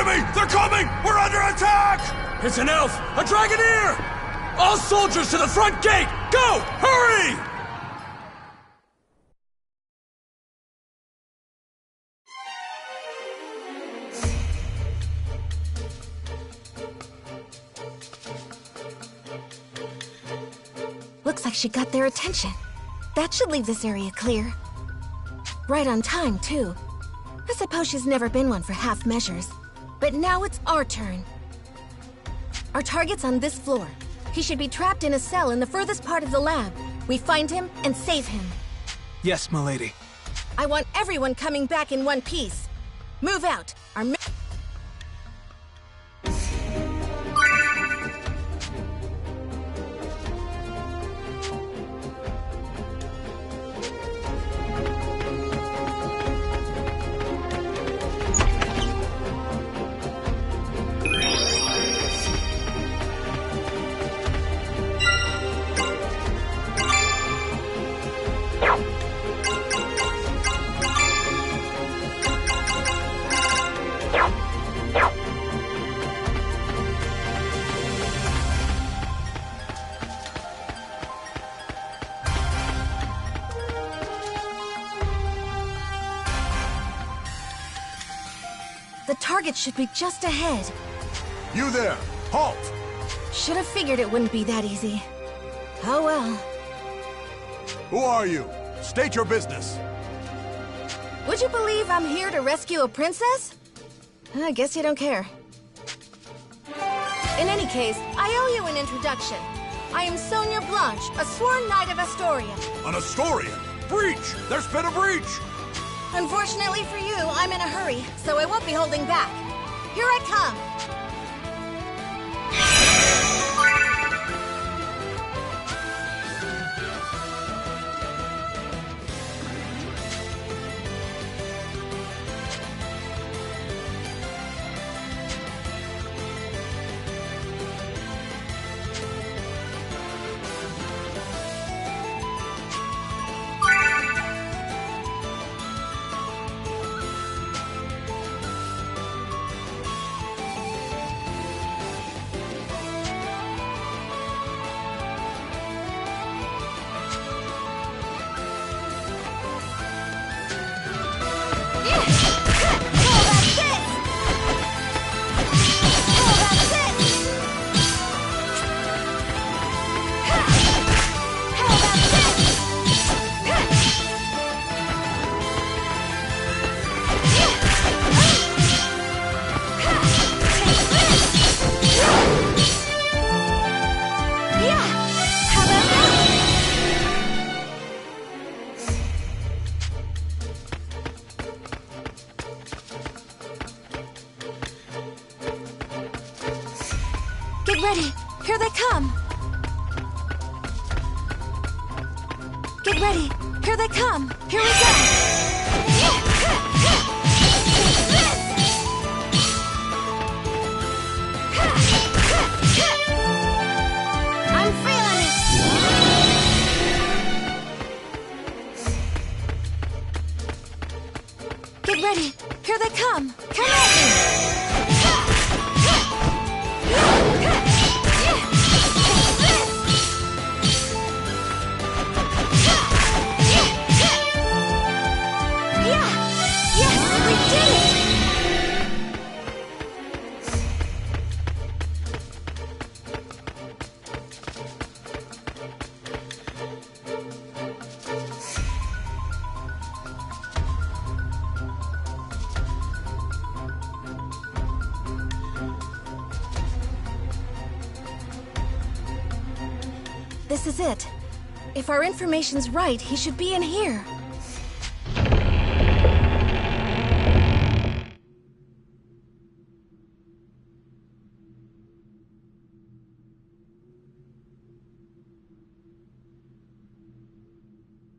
enemy! They're coming! We're under attack! It's an elf! A dragoneer! All soldiers to the front gate! Go! Hurry! Looks like she got their attention. That should leave this area clear. Right on time, too. I suppose she's never been one for half measures. But now it's our turn. Our target's on this floor. He should be trapped in a cell in the furthest part of the lab. We find him and save him. Yes, milady. I want everyone coming back in one piece. Move out. Our The target should be just ahead. You there! Halt! Should have figured it wouldn't be that easy. Oh well. Who are you? State your business. Would you believe I'm here to rescue a princess? I guess you don't care. In any case, I owe you an introduction. I am Sonia Blanche, a sworn knight of Astoria. An Astorian! Breach! There's been a breach! Unfortunately for you, I'm in a hurry, so I won't be holding back. Here I come! Get ready! Here they come! Get ready! Here they come! Here we go! I'm feeling it! Get ready! Here they come! Come at me! This is it. If our information's right, he should be in here.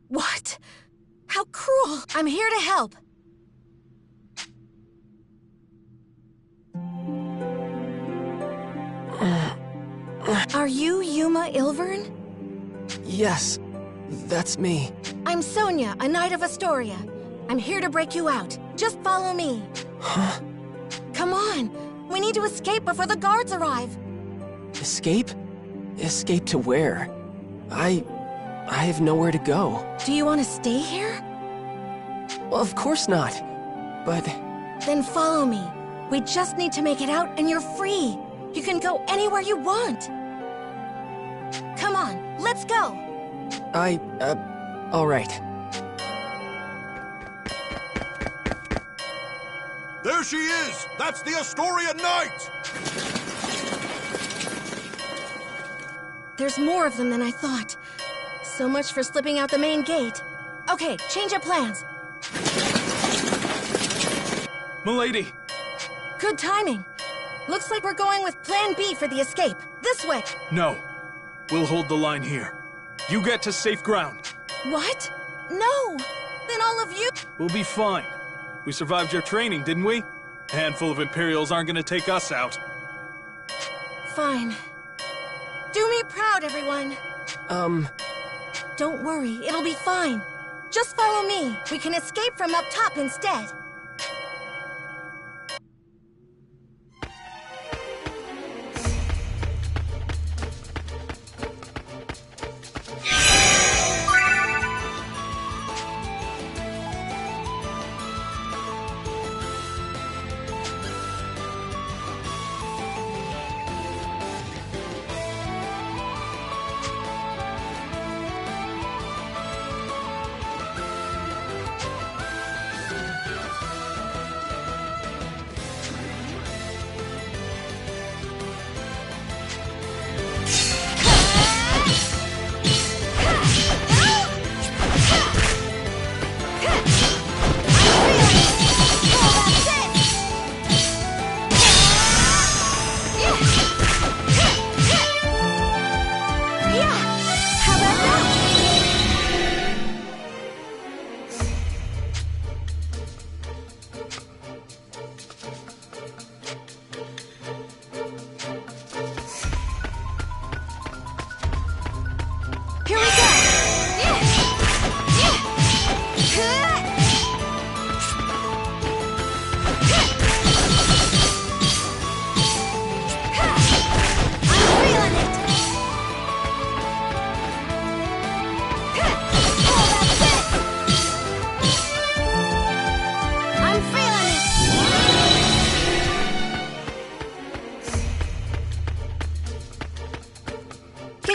What? How cruel! I'm here to help. Are you Yuma Ilvern? Yes, that's me. I'm Sonia, a knight of Astoria. I'm here to break you out. Just follow me. Huh? Come on! We need to escape before the guards arrive! Escape? Escape to where? I have nowhere to go. Do you want to stay here? Well, of course not. But... Then follow me. We just need to make it out and you're free. You can go anywhere you want. Come on, let's go! all right. There she is! That's the Astoria Knight! There's more of them than I thought. So much for slipping out the main gate. Okay, change of plans. Milady! Good timing. Looks like we're going with Plan B for the escape. This way. No. We'll hold the line here. You get to safe ground. What? No! Then all of you... We'll be fine. We survived your training, didn't we? A handful of Imperials aren't gonna take us out. Fine. Do me proud, everyone. Don't worry, it'll be fine. Just follow me. We can escape from up top instead.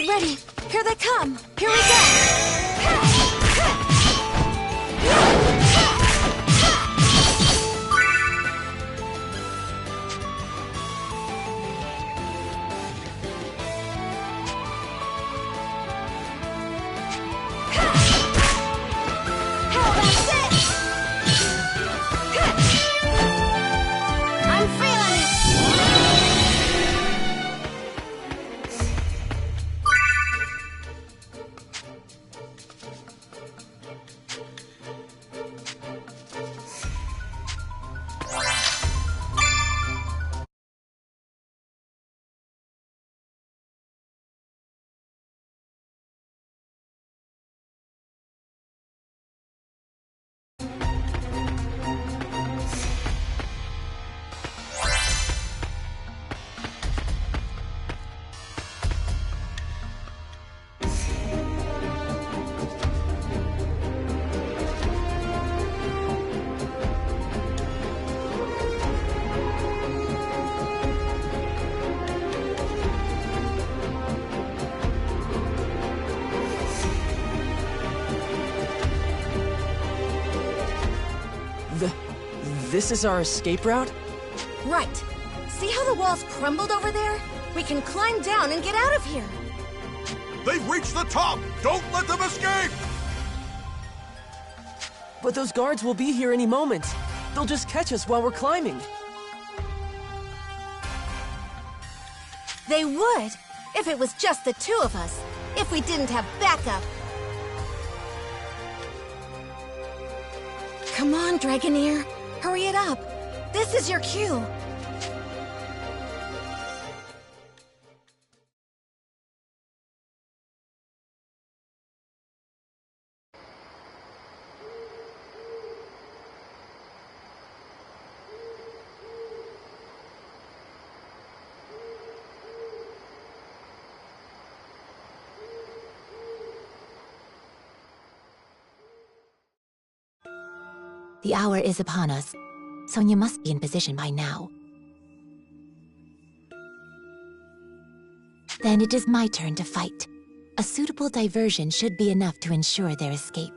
Ready! Here they come! Here we go! This is our escape route? Right. See how the walls crumbled over there? We can climb down and get out of here. They've reached the top! Don't let them escape! But those guards will be here any moment. They'll just catch us while we're climbing. They would, if it was just the two of us. If we didn't have backup. Come on, Dragoneer. Hurry it up. This is your cue. The hour is upon us. Sonia must be in position by now. Then it is my turn to fight. A suitable diversion should be enough to ensure their escape.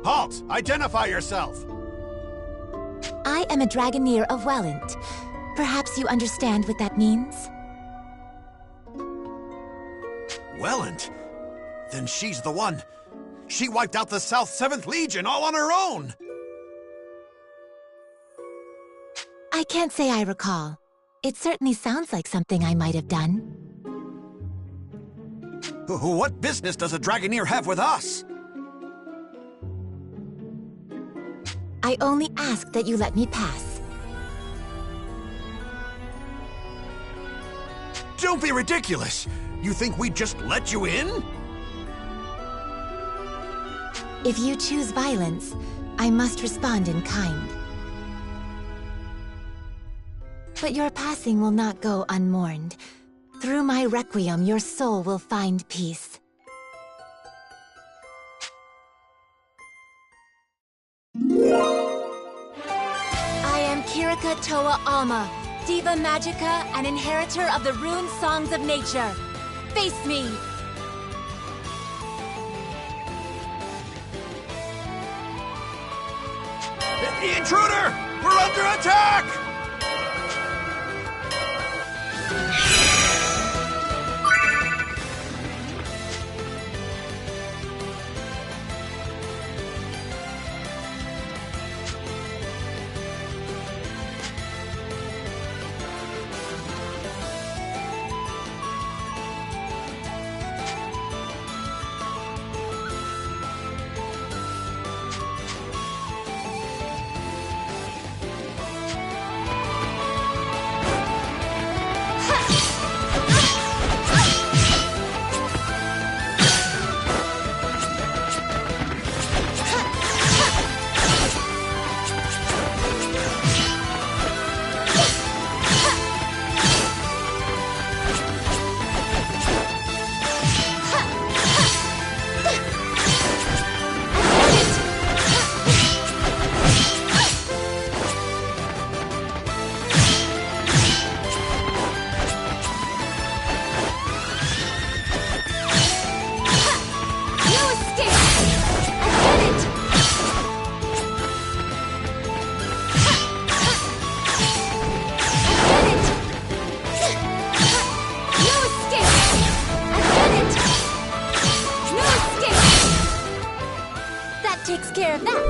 Halt! Identify yourself! I am a Dragoneer of Welland. Perhaps you understand what that means? Welland? Then she's the one. She wiped out the South 7th Legion all on her own! I can't say I recall. It certainly sounds like something I might have done. What business does a Dragoneer have with us? I only ask that you let me pass. Don't be ridiculous! You think we'd just let you in? If you choose violence, I must respond in kind. But your passing will not go unmourned. Through my requiem, your soul will find peace. I am Kirika Toa Alma, Diva Magica and inheritor of the rune songs of nature. Face me! Intruder! We're under attack! Takes care of that.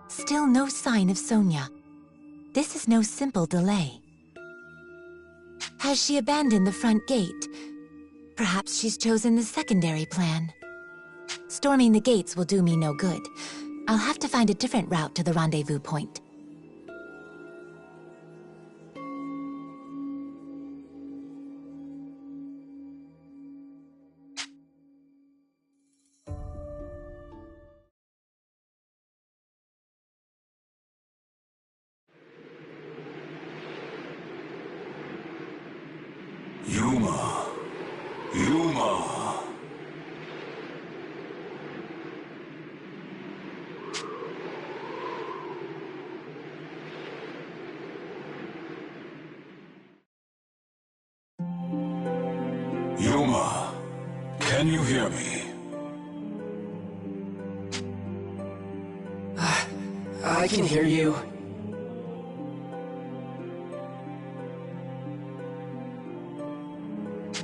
Still no sign of Sonia. This is no simple delay. Has she abandoned the front gate? Perhaps she's chosen the secondary plan. Storming the gates will do me no good. I'll have to find a different route to the rendezvous point. Yuma. Yuma, can you hear me? I can hear you.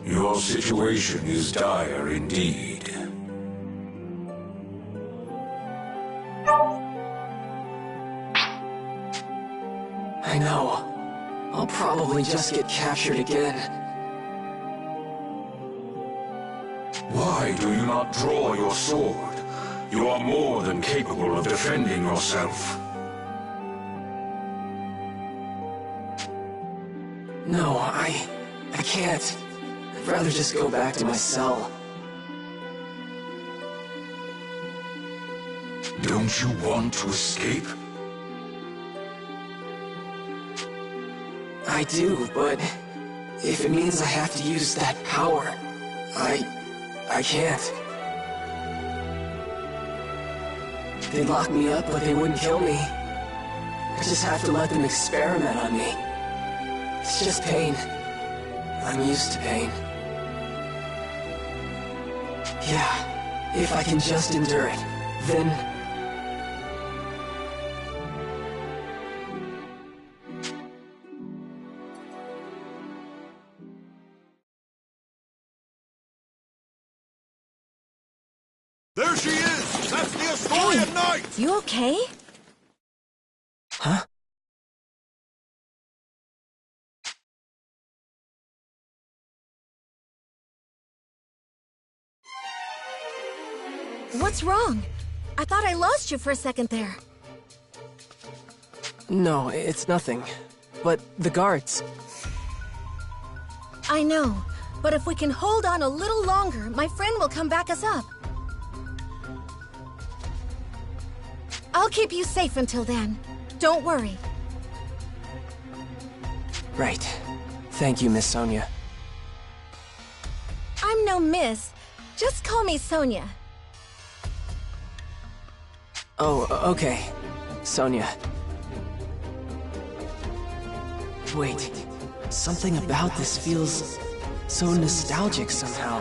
Your situation is dire indeed. I know. I'll probably just get captured again. Why do you not draw your sword? You are more than capable of defending yourself. No, I can't. I'd rather just go back to my cell. Don't you want to escape? I do, but if it means I have to use that power, I can't. They'd lock me up, but they wouldn't kill me. I just have to let them experiment on me. It's just pain. I'm used to pain. Yeah, if I can just endure it, then... There she is! That's the Asturian Knight! You okay? Huh? What's wrong? I thought I lost you for a second there. No, it's nothing. But the guards... I know, but if we can hold on a little longer, my friend will come back us up. I'll keep you safe until then. Don't worry. Right. Thank you, Miss Sonia. I'm no miss. Just call me Sonia. Oh, okay. Sonia. Wait. Something about this feels so nostalgic somehow.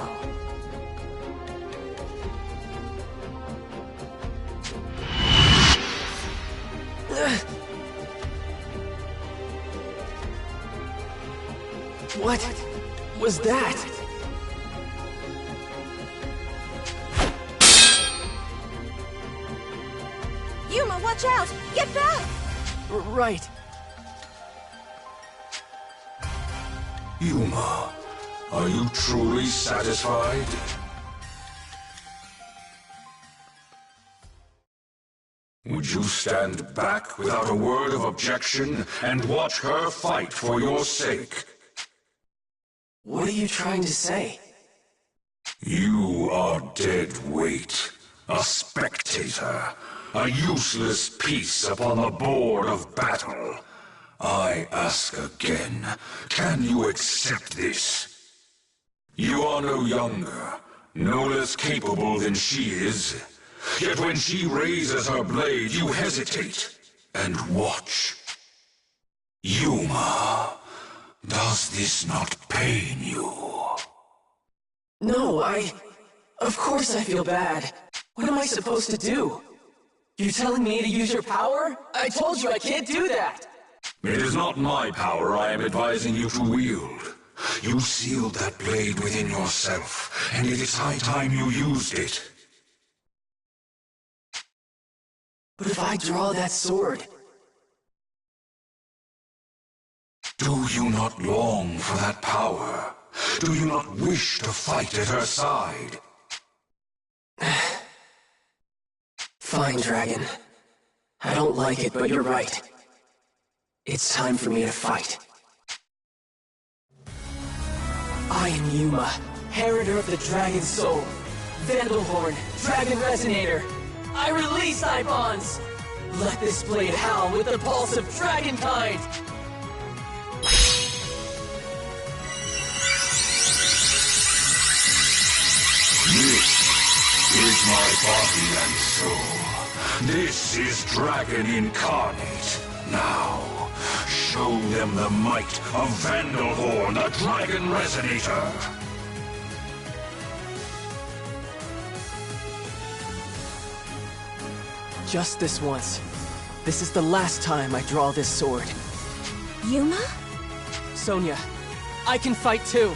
What was that? Yuma, watch out! Get back! Right. Yuma, are you truly satisfied? Would you stand back without a word of objection and watch her fight for your sake? What are you trying to say? You are dead weight, a spectator, a useless piece upon the board of battle. I ask again, can you accept this? You are no younger, no less capable than she is. Yet when she raises her blade, you hesitate and watch. Yuma, does this not pain you? No, Of course I feel bad. What am I supposed to do? You're telling me to use your power? I told you I can't do that! It is not my power I am advising you to wield. You sealed that blade within yourself, and it is high time you used it. But if I draw that sword... Do you not long for that power? Do you not wish to fight at her side? Fine, Dragon. I don't like it, but you're right. It's time for me to fight. I am Yuma, Heriter of the Dragon Soul. Vandalhorn, Dragon Resonator. I release thy bonds! Let this blade howl with the pulse of dragonkind! This is my body and soul. This is Dragon Incarnate. Now, show them the might of Vandalhorn, the Dragon Resonator. Just this once. This is the last time I draw this sword. Yuma? Sonia, I can fight too!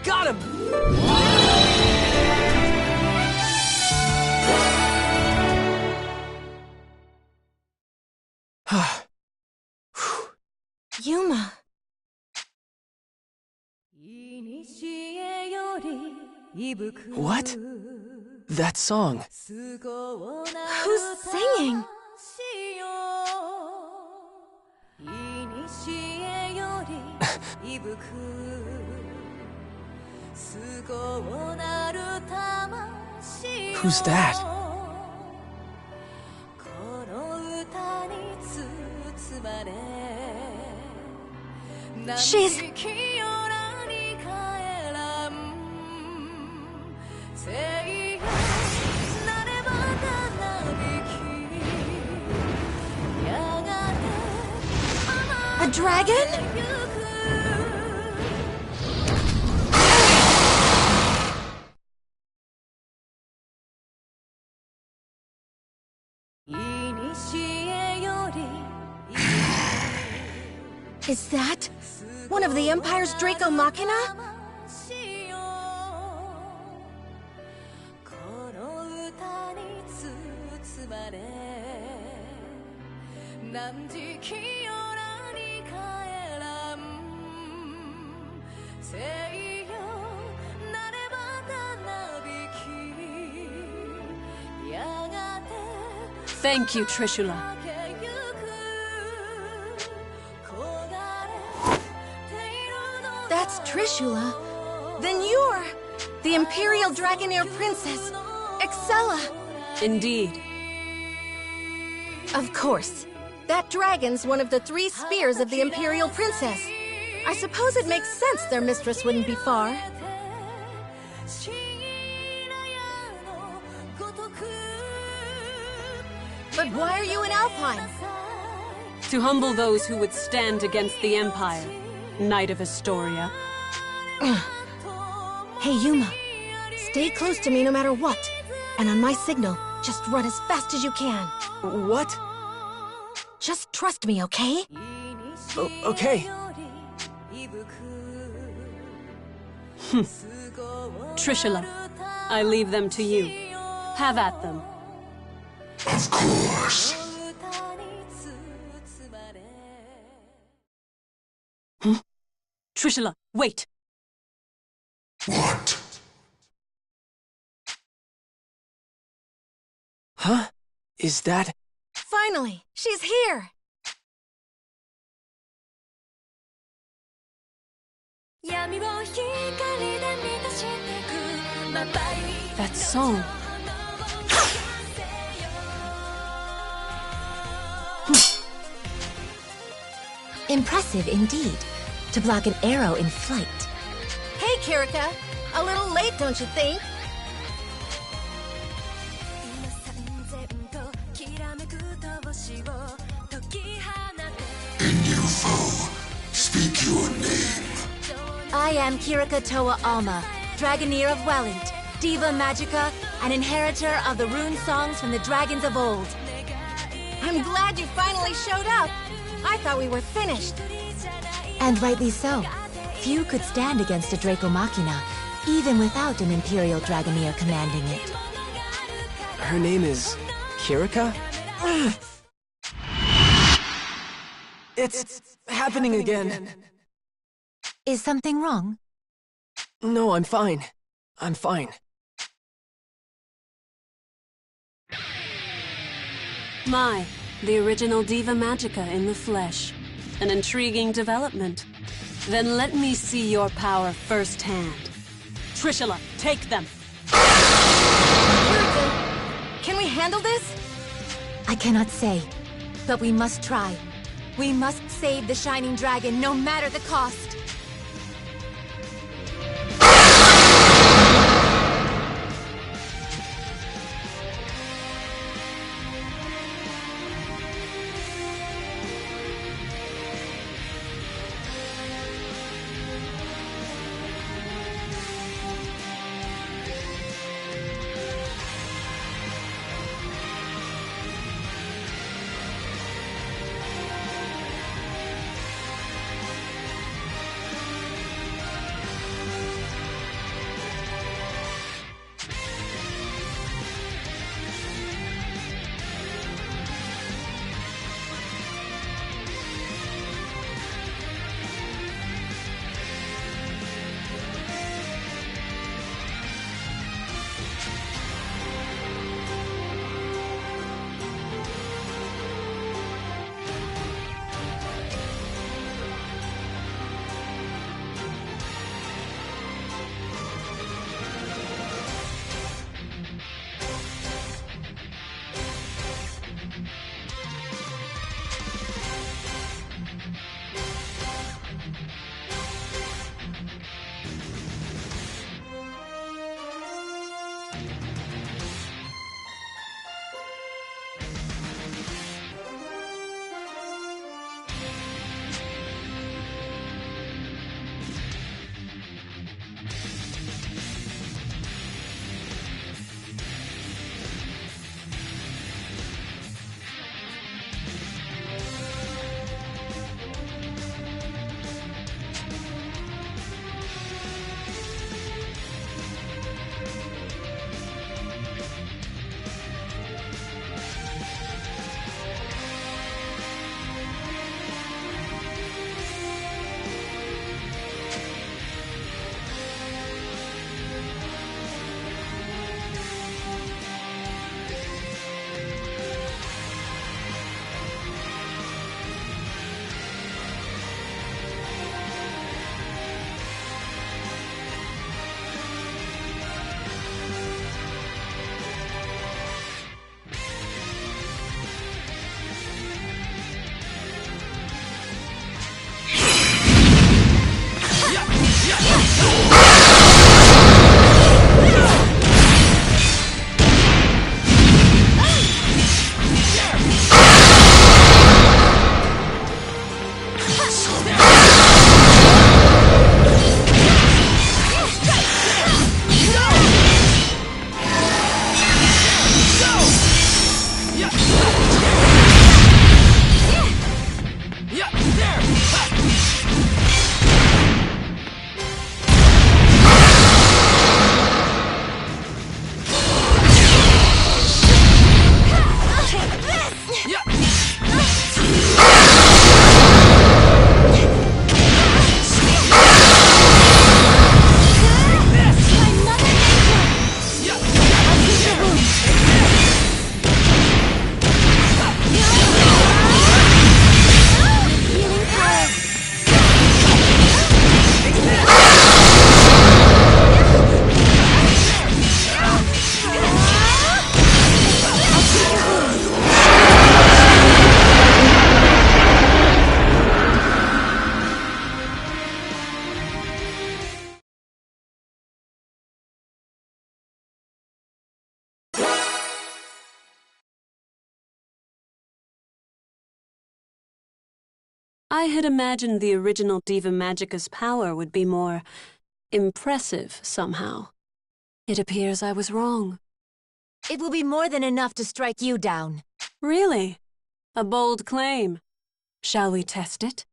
got him! Yuma. What? That song. Who's singing? Who's that? She's... a dragon? Is that one of the Empire's Draco Machina? Thank you, Trishula. That's Trishula. Then you're the Imperial Dragonair Princess, Excella. Indeed. Of course. That dragon's one of the 3 spears of the Imperial Princess. I suppose it makes sense their mistress wouldn't be far. But why are you in Alpine? To humble those who would stand against the Empire, Knight of Astoria. Hey, Yuma. Stay close to me no matter what. And on my signal, just run as fast as you can. What? Just trust me, okay? Okay. Trishula, I leave them to you. Have at them. Of course. Trishula, wait! What? Huh? Is that... Finally, she's here! That song. Impressive indeed, to block an arrow in flight. Hey, Kirika! A little late, don't you think? A new foe. Speak your name. I am Kirika Toa Alma, Dragoneer of Welland, Diva Magica, and inheritor of the rune songs from the dragons of old. I'm glad you finally showed up. I thought we were finished. And rightly so. Few could stand against a Draco Machina, even without an Imperial Dragoneer commanding it. Her name is... Kirika? It's happening again. Is something wrong? No, I'm fine. I'm fine. My, the original Diva Magica in the flesh. An intriguing development. Then let me see your power firsthand. Trishula, take them! Can we handle this? I cannot say, but we must try. We must save the Shining Dragon, no matter the cost. I had imagined the original Diva Magica's power would be more impressive somehow. It appears I was wrong. It will be more than enough to strike you down. Really? A bold claim. Shall we test it?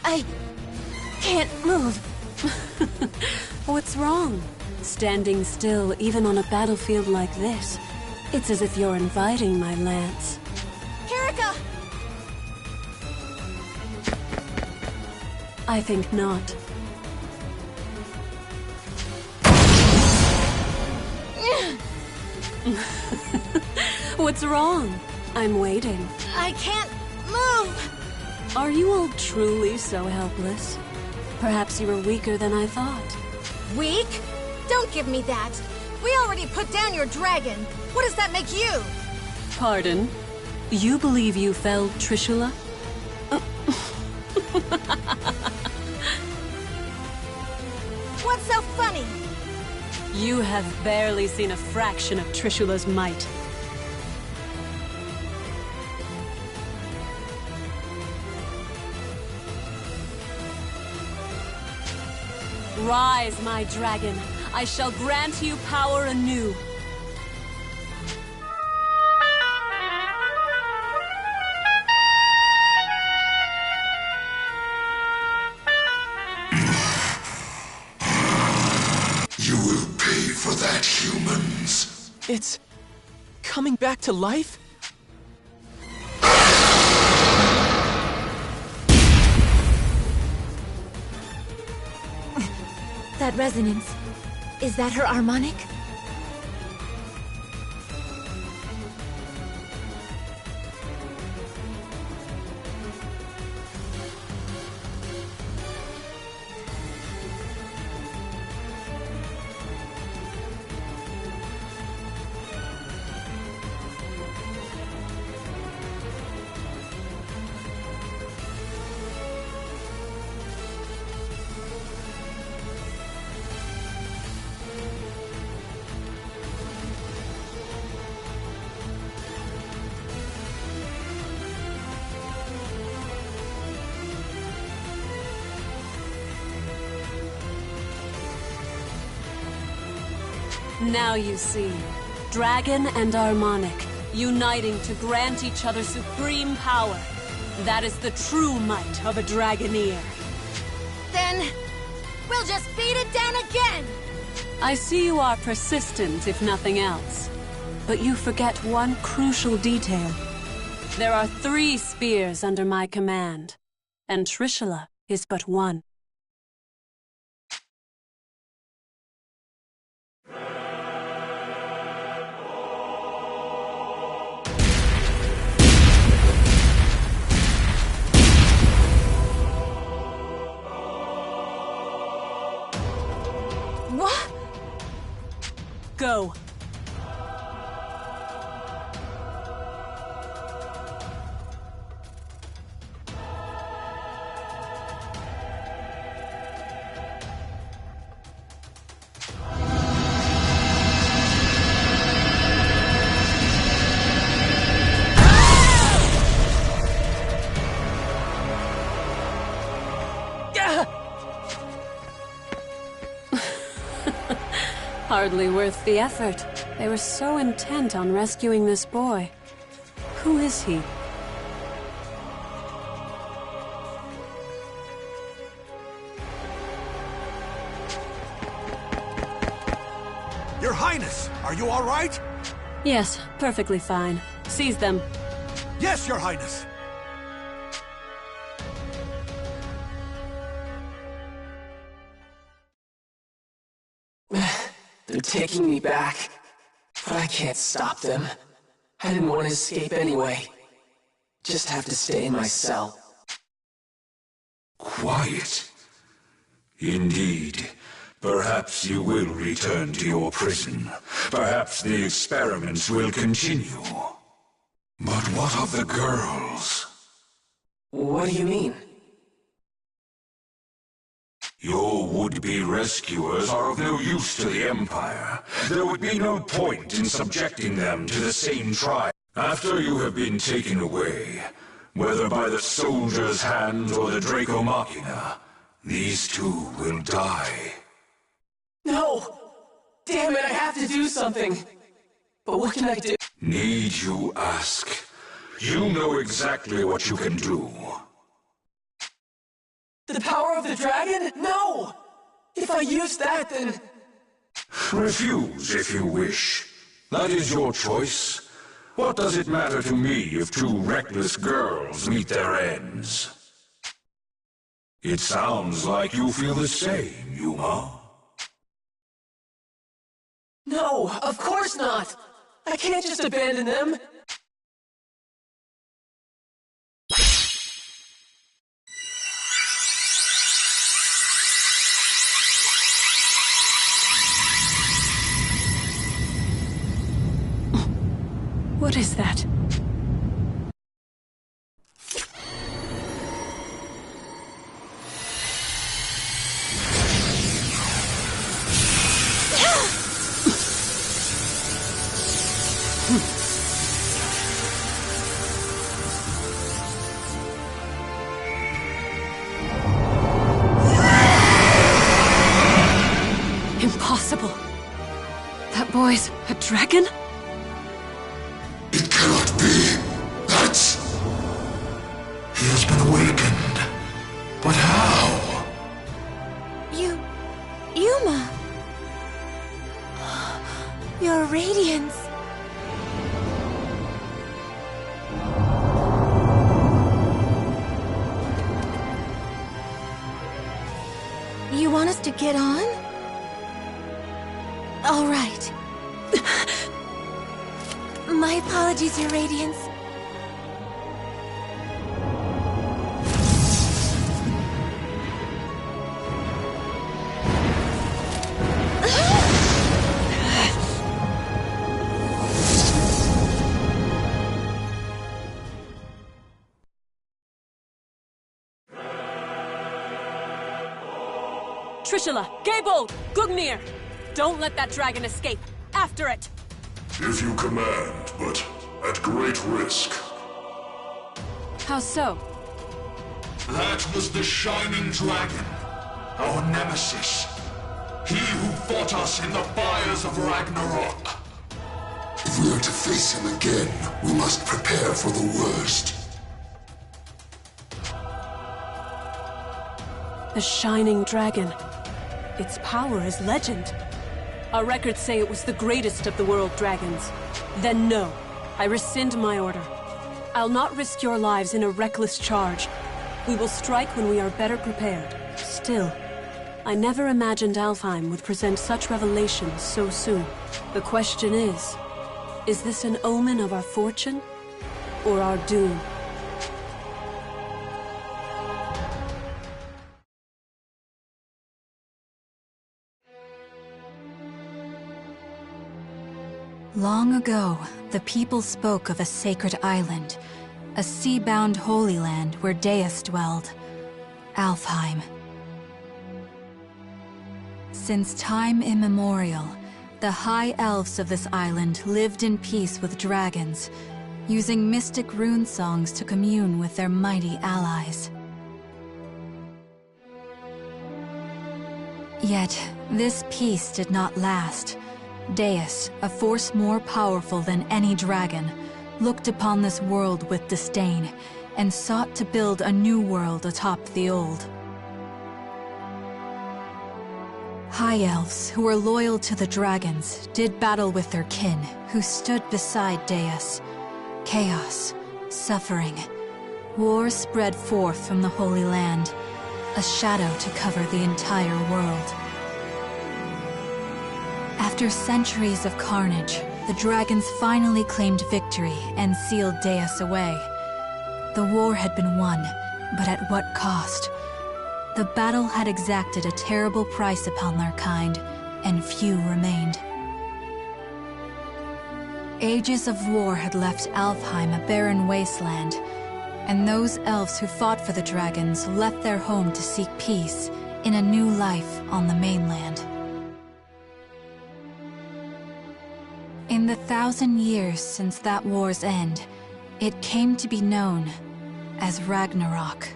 I can't move. What's wrong? Standing still, even on a battlefield like this. It's as if you're inviting my lance. Kirika! I think not. What's wrong? I'm waiting. I can't move! Are you all truly so helpless? Perhaps you were weaker than I thought. Weak? Don't give me that. We already put down your dragon. What does that make you? Pardon? You believe you felled Trishula? What's so funny? You have barely seen a fraction of Trishula's might. Rise, my dragon. I shall grant you power anew. You will pay for that, humans. It's coming back to life? That resonance. Is that her harmonic? Now you see, Dragon and Harmonic, uniting to grant each other supreme power. That is the true might of a Dragoneer. Then, we'll just beat it down again! I see you are persistent, if nothing else. But you forget one crucial detail. There are 3 spears under my command, and Trishula is but one. What? Go. Hardly worth the effort. They were so intent on rescuing this boy. Who is he? Your Highness, are you all right? Yes, perfectly fine. Seize them. Yes, Your Highness. They're taking me back, but I can't stop them. I didn't want to escape anyway. Just have to stay in my cell. Quiet. Indeed. Perhaps you will return to your prison. Perhaps the experiments will continue. But what of the girls? What do you mean? Your would-be rescuers are of no use to the Empire. There would be no point in subjecting them to the same trial. After you have been taken away, whether by the soldier's hand or the Draco Machina, these two will die. No! Damn it, I have to do something! But what can I do? Need you ask? You know exactly what you can do. The power of the dragon? No! If I use that, then... Refuse if you wish. That is your choice. What does it matter to me if two reckless girls meet their ends? It sounds like you feel the same, Yuma. No, of course not! I can't just abandon them! What is that? Impossible. That boy's a dragon? It cannot be. That's... He has been awakened. But how? Yuma! Your radiance! You want us to get on? All right. My apologies, Your Radiance. Trishula, Gaybold, Gugnir! Don't let that dragon escape! After it! If you command, but at great risk. How so? That was the Shining Dragon, our nemesis. He who fought us in the fires of Ragnarok. If we are to face him again, we must prepare for the worst. The Shining Dragon. Its power is legend. Our records say it was the greatest of the world dragons. Then no, I rescind my order. I'll not risk your lives in a reckless charge. We will strike when we are better prepared. Still, I never imagined Alfheim would present such revelations so soon. The question is this an omen of our fortune or our doom? Long ago, the people spoke of a sacred island, a sea-bound holy land where Deus dwelled, Alfheim. Since time immemorial, the high elves of this island lived in peace with dragons, using mystic rune songs to commune with their mighty allies. Yet, this peace did not last. Deus, a force more powerful than any dragon, looked upon this world with disdain and sought to build a new world atop the old. High elves, who were loyal to the dragons, did battle with their kin, who stood beside Deus. Chaos, suffering, war spread forth from the Holy Land, a shadow to cover the entire world. After centuries of carnage, the dragons finally claimed victory and sealed Deus away. The war had been won, but at what cost? The battle had exacted a terrible price upon their kind, and few remained. Ages of war had left Alfheim a barren wasteland, and those elves who fought for the dragons left their home to seek peace in a new life on the mainland. In the 1,000 years since that war's end, it came to be known as Ragnarok.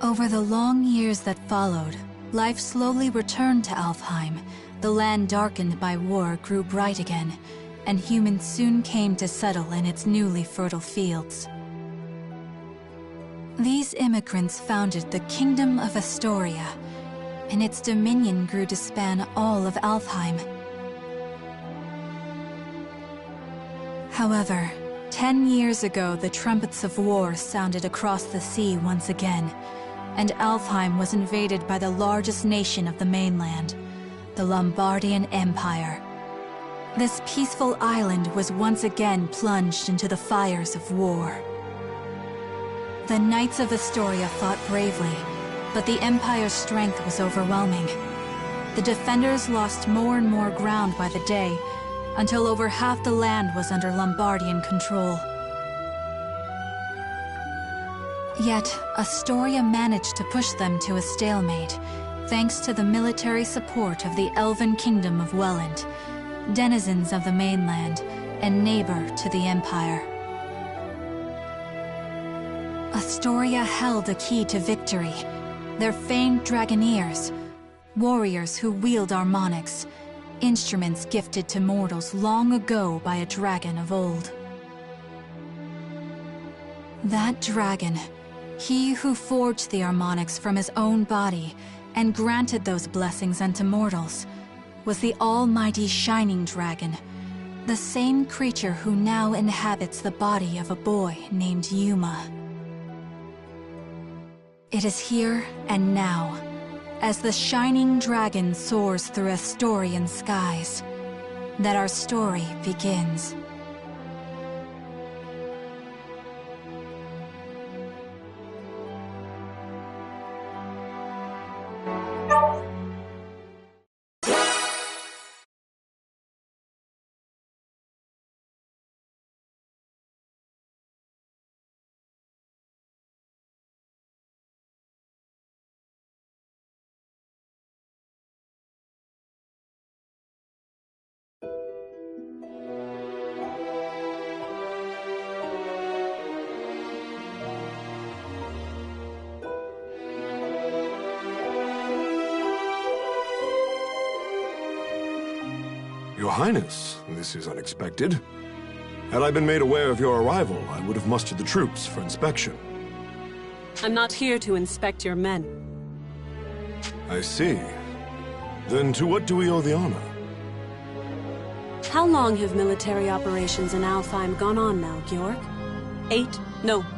Over the long years that followed, life slowly returned to Alfheim. The land darkened by war grew bright again, and humans soon came to settle in its newly fertile fields. These immigrants founded the Kingdom of Astoria, and its dominion grew to span all of Alfheim. However, 10 years ago, the trumpets of war sounded across the sea once again, and Alfheim was invaded by the largest nation of the mainland, the Lombardian Empire. This peaceful island was once again plunged into the fires of war. The Knights of Astoria fought bravely, but the Empire's strength was overwhelming. The defenders lost more and more ground by the day, until over half the land was under Lombardian control. Yet, Astoria managed to push them to a stalemate, thanks to the military support of the Elven Kingdom of Welland, denizens of the mainland, and neighbor to the Empire. Astoria held a key to victory, their famed Dragoneers, warriors who wield harmonics, instruments gifted to mortals long ago by a dragon of old. That dragon, he who forged the harmonics from his own body and granted those blessings unto mortals, was the almighty Shining Dragon, the same creature who now inhabits the body of a boy named Yuma. It is here and now, as the Shining Dragon soars through Astorian skies, that our story begins. Your Highness, this is unexpected. Had I been made aware of your arrival, I would have mustered the troops for inspection. I'm not here to inspect your men. I see. Then to what do we owe the honor? How long have military operations in Alfheim gone on now, Georg?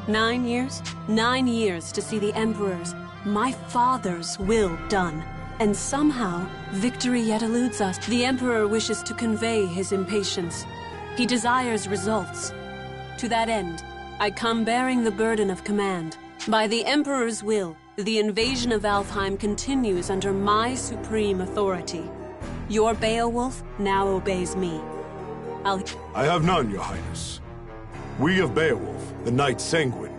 9 years? 9 years to see the Emperor's, my father's, will done. And somehow, victory yet eludes us. The Emperor wishes to convey his impatience. He desires results. To that end, I come bearing the burden of command. By the Emperor's will, the invasion of Alfheim continues under my supreme authority. Your Beowulf now obeys me. I have none, Your Highness. We of Beowulf, the Knight Sanguine,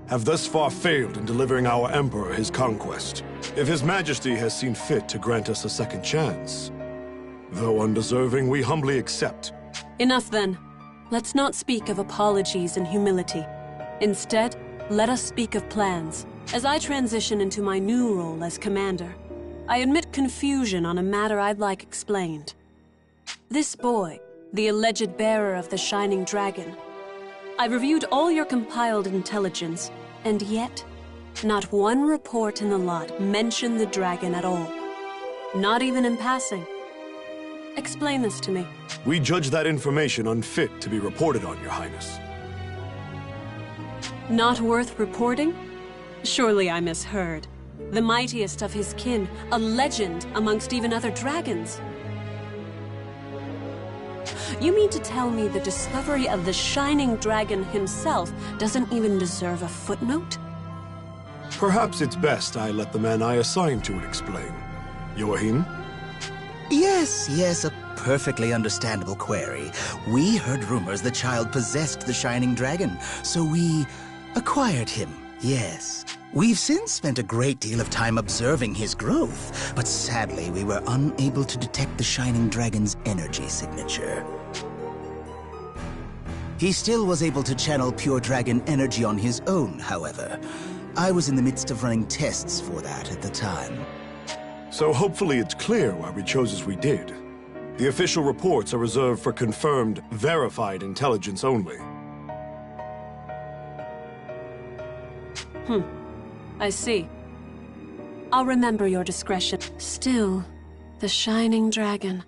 have thus far failed in delivering our Emperor his conquest. If His Majesty has seen fit to grant us a second chance, though undeserving, we humbly accept. Enough then. Let's not speak of apologies and humility. Instead, let us speak of plans. As I transition into my new role as commander, I admit confusion on a matter I'd like explained. This boy, the alleged bearer of the Shining Dragon, I've reviewed all your compiled intelligence, and yet, not one report in the lot mentioned the dragon at all. Not even in passing. Explain this to me. We judge that information unfit to be reported on, Your Highness. Not worth reporting? Surely I misheard. The mightiest of his kin, a legend amongst even other dragons. You mean to tell me the discovery of the Shining Dragon himself doesn't even deserve a footnote? Perhaps it's best I let the man I assign to it explain. Joachim? Yes, a perfectly understandable query. We heard rumors the child possessed the Shining Dragon, so we acquired him, yes. We've since spent a great deal of time observing his growth, but sadly we were unable to detect the Shining Dragon's energy signature. He still was able to channel pure dragon energy on his own, however. I was in the midst of running tests for that at the time. So hopefully it's clear why we chose as we did. The official reports are reserved for confirmed, verified intelligence only. I see. I'll remember your discretion. Still, the Shining Dragon.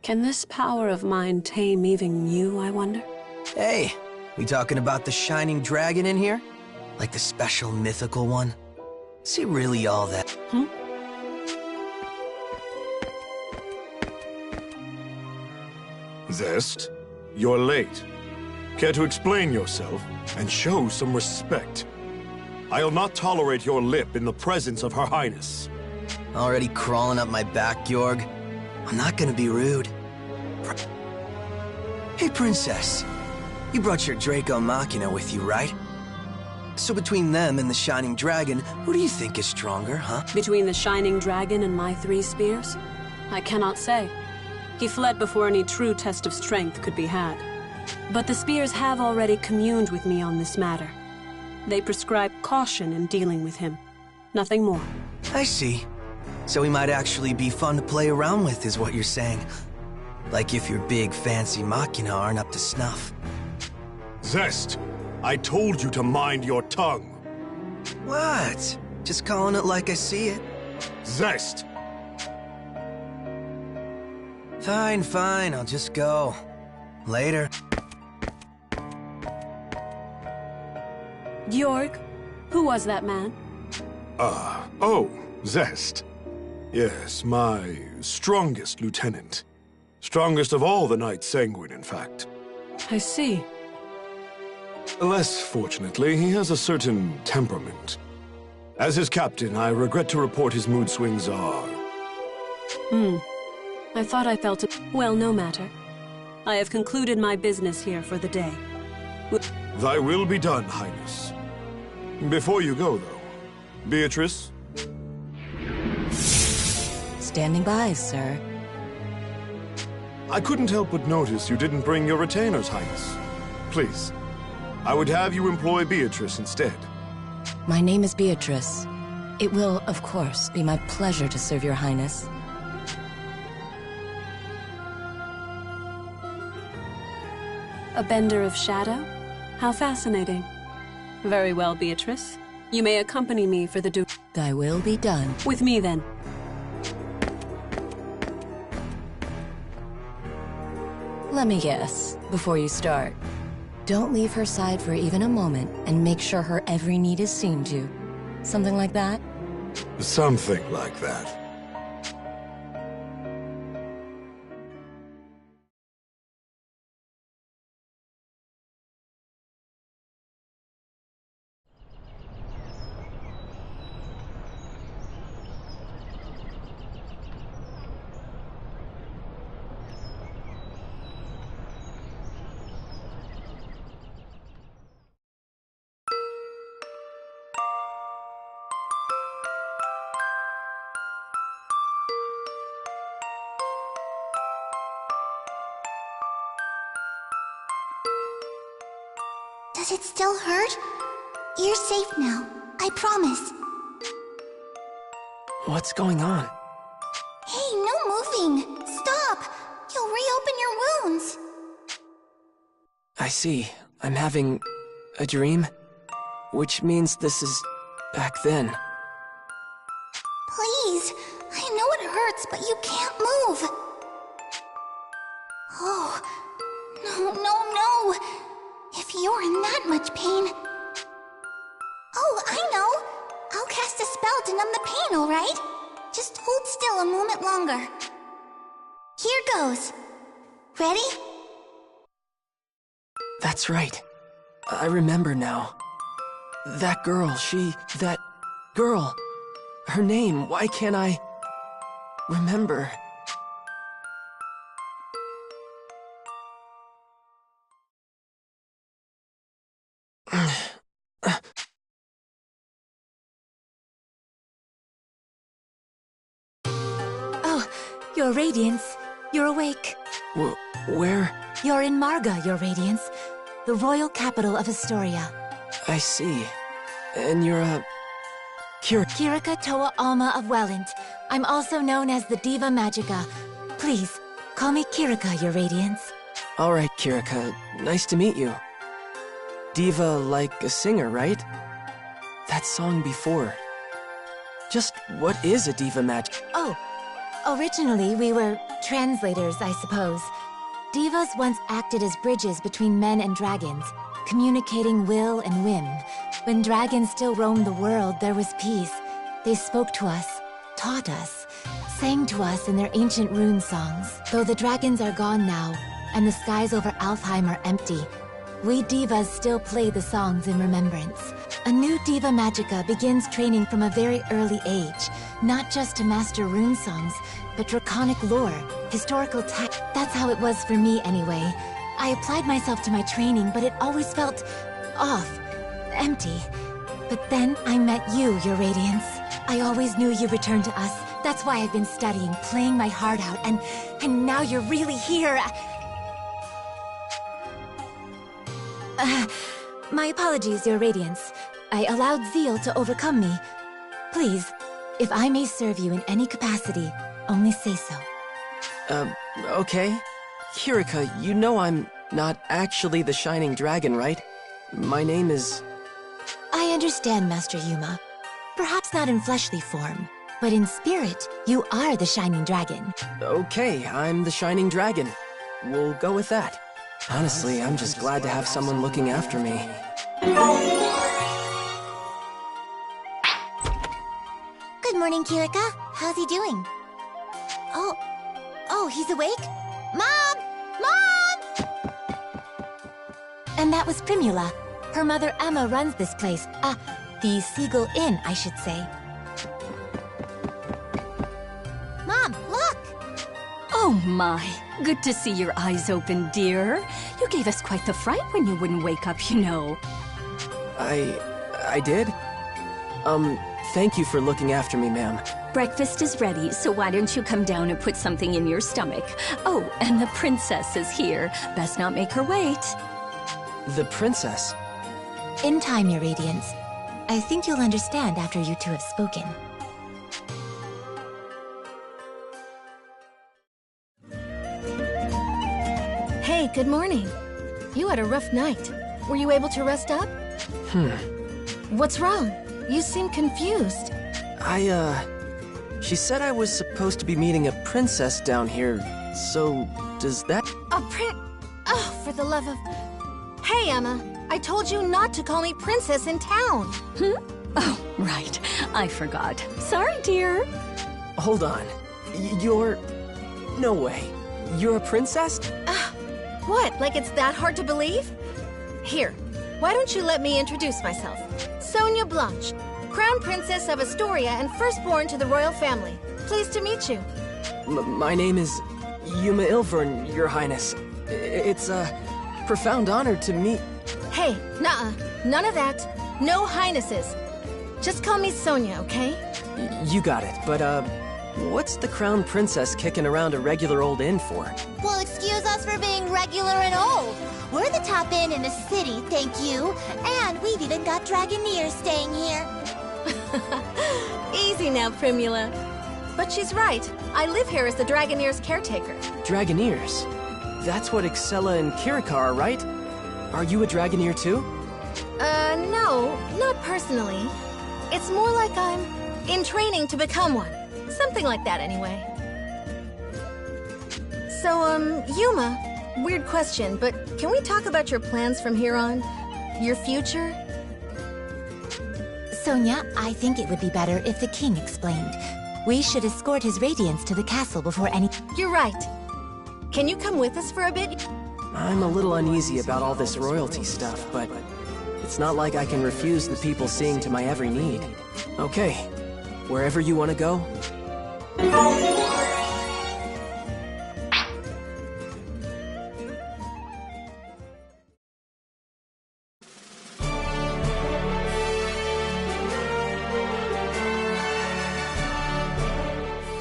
Can this power of mine tame even you, I wonder? Hey, we talking about the Shining Dragon in here? Like the special mythical one? Is he really all that? Zest, you're late. Care to explain yourself and show some respect? I'll not tolerate your lip in the presence of Her Highness. Already crawling up my back, Georg? I'm not gonna be rude. Hey, Princess. You brought your Draco Machina with you, right? So between them and the Shining Dragon, who do you think is stronger, huh? Between the Shining Dragon and my 3 spears? I cannot say. He fled before any true test of strength could be had. But the spears have already communed with me on this matter. They prescribe caution in dealing with him. Nothing more. I see. So he might actually be fun to play around with, is what you're saying. Like if your big, fancy Machina aren't up to snuff. Zest, I told you to mind your tongue. What? Just calling it like I see it. Zest! Fine, fine, I'll just go. Later. Georg, who was that man? Oh, Zest. Yes, my strongest lieutenant. Strongest of all the Knights Sanguine, in fact. I see. Less fortunately, he has a certain temperament. As his captain, I regret to report his mood swings are... I thought I felt it. Well, no matter. I have concluded my business here for the day. Thy will be done, Highness. Before you go, though, Beatrice? Standing by, sir. I couldn't help but notice you didn't bring your retainers, Highness. Please, I would have you employ Beatrice instead. My name is Beatrice. It will, of course, be my pleasure to serve your highness. A bender of shadow? How fascinating. Very well, Beatrice. You may accompany me for the Thy will be done. With me, then. Let me guess, before you start. Don't leave her side for even a moment, and make sure her every need is seen to. Something like that? Something like that. Does it still hurt? You're safe now. I promise. What's going on? Hey, no moving! Stop! You'll reopen your wounds! I see. I'm having a dream? Which means this is back then. Please! I know it hurts, but you can't move! Oh, no, no, no! If you're in that much pain... Oh, I know! I'll cast a spell to numb the pain, alright? Just hold still a moment longer. Here goes. Ready? That's right. I remember now. That girl, that girl. Her name, why can't I remember? Your Radiance, you're awake. Where? You're in Marga, Your Radiance, the royal capital of Astoria. I see. And you're a... Kirika Toa Alma of Welland. I'm also known as the Diva Magica. Please, call me Kirika, Your Radiance. Alright, Kirika. Nice to meet you. Diva like a singer, right? That song before. Just what is a Diva Magic? Oh, originally we were translators, I suppose. Divas once acted as bridges between men and dragons, communicating will and whim. When dragons still roamed the world, there was peace. They spoke to us, taught us, sang to us in their ancient rune songs. Though the dragons are gone now, and the skies over Alfheim are empty, we divas still play the songs in remembrance. A new Diva Magica begins training from a very early age, not just to master rune songs, but draconic lore, historical tech. That's how it was for me anyway. I applied myself to my training, but it always felt off, empty. But then I met you, Your Radiance. I always knew you'd return to us. That's why I've been studying, playing my heart out, and now you're really here. My apologies, Your Radiance. I allowed zeal to overcome me. Please, if I may serve you in any capacity, only say so. Okay. Kirika, you know I'm not actually the Shining Dragon, right? My name is... I understand, Master Yuma. Perhaps not in fleshly form, but in spirit, you are the Shining Dragon. Okay, I'm the Shining Dragon. We'll go with that. Honestly, I'm just glad to have someone looking after me. Good morning, Kirika. How's he doing? Oh, he's awake? Mom! And that was Primula. Her mother Emma runs this place. The Seagull Inn, I should say. Mom, look! Oh my, good to see your eyes open, dear. You gave us quite the fright when you wouldn't wake up, you know. I did? Thank you for looking after me, ma'am. Breakfast is ready, so why don't you come down and put something in your stomach? Oh, and the princess is here. Best not make her wait. The princess? In time, Your Radiance. I think you'll understand after you two have spoken. Hey, good morning. You had a rough night. Were you able to rest up? What's wrong? You seem confused. She said I was supposed to be meeting a princess down here, so does that... Oh, for the love of... Hey, Emma. I told you not to call me princess in town. Oh, right. I forgot. Sorry, dear. Hold on. You're... No way. You're a princess? What, like it's that hard to believe? Here, why don't you let me introduce myself? Sonia Blanche, Crown Princess of Astoria and firstborn to the royal family. Pleased to meet you. My name is Yuma Ilvern, Your Highness. It's a profound honor to meet... Hey, nuh-uh. None of that. No highnesses. Just call me Sonia, okay? You got it, but, what's the Crown Princess kicking around a regular old inn for? Well, excuse us for being regular and old. We're the top inn in the city, thank you. And we've even got Dragoneers staying here. Easy now, Primula. But she's right. I live here as the Dragoneers' caretaker. Dragoneers? That's what Excella and Kirika are, right? Are you a Dragoneer too? No, not personally. It's more like I'm in training to become one. Something like that, anyway. So, Yuma, weird question, but can we talk about your plans from here on? Your future? Sonia, I think it would be better if the king explained. We should escort his Radiance to the castle before any... You're right. Can you come with us for a bit? I'm a little uneasy about all this royalty stuff, but it's not like I can refuse the people seeing to my every need. Okay, wherever you want to go.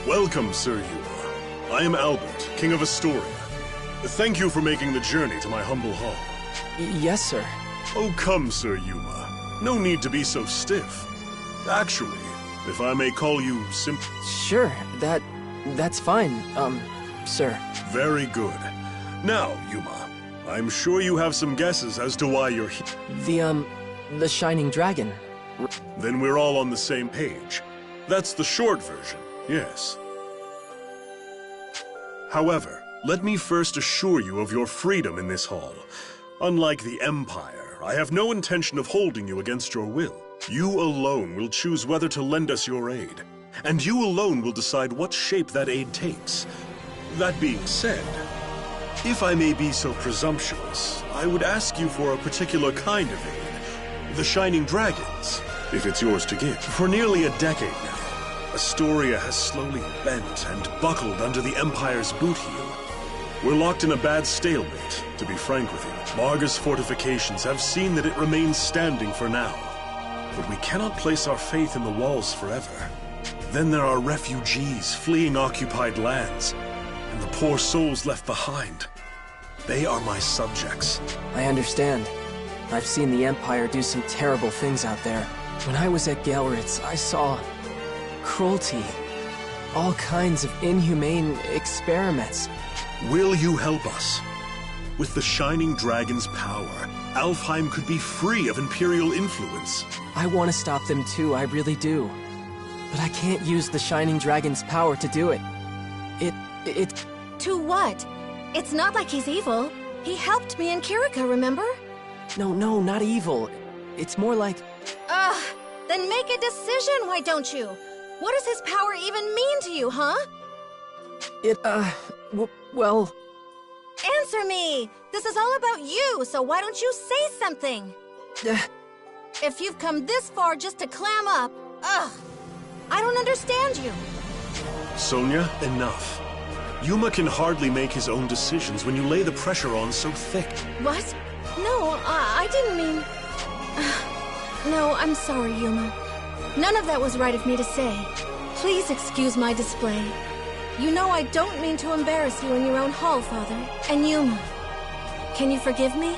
Welcome, Sir Yuma. I am Albert, King of Astoria. Thank you for making the journey to my humble hall. Yes, sir. Oh, come, Sir Yuma. No need to be so stiff. Actually, if I may call you Sure, that's fine, sir. Very good. Now, Yuma, I'm sure you have some guesses as to why you're here. The Shining Dragon. Then we're all on the same page. That's the short version, yes. However, let me first assure you of your freedom in this hall. Unlike the Empire, I have no intention of holding you against your will. You alone will choose whether to lend us your aid, and you alone will decide what shape that aid takes. That being said, if I may be so presumptuous, I would ask you for a particular kind of aid. The Shining Dragons, if it's yours to give. For nearly a decade now, Astoria has slowly bent and buckled under the Empire's boot heel. We're locked in a bad stalemate, to be frank with you. Marga's fortifications have seen that it remains standing for now. But we cannot place our faith in the walls forever. Then there are refugees fleeing occupied lands, and the poor souls left behind. They are my subjects. I understand. I've seen the Empire do some terrible things out there. When I was at Gelritz, I saw cruelty. All kinds of inhumane experiments. Will you help us? With the Shining Dragon's power, Alfheim could be free of Imperial influence. I want to stop them too, I really do. But I can't use the Shining Dragon's power to do it. It... To what? It's not like he's evil. He helped me and Kirika, remember? No, not evil. It's more like... Ugh! Then make a decision, why don't you? What does his power even mean to you, huh? Well... Answer me! This is all about you, so why don't you say something? If you've come this far just to clam up, ugh! I don't understand you. Sonia, enough. Yuma can hardly make his own decisions when you lay the pressure on so thick. What? No, I didn't mean... No, I'm sorry, Yuma. None of that was right of me to say. Please excuse my display. You know I don't mean to embarrass you in your own hall, Father. And Yuma, can you forgive me?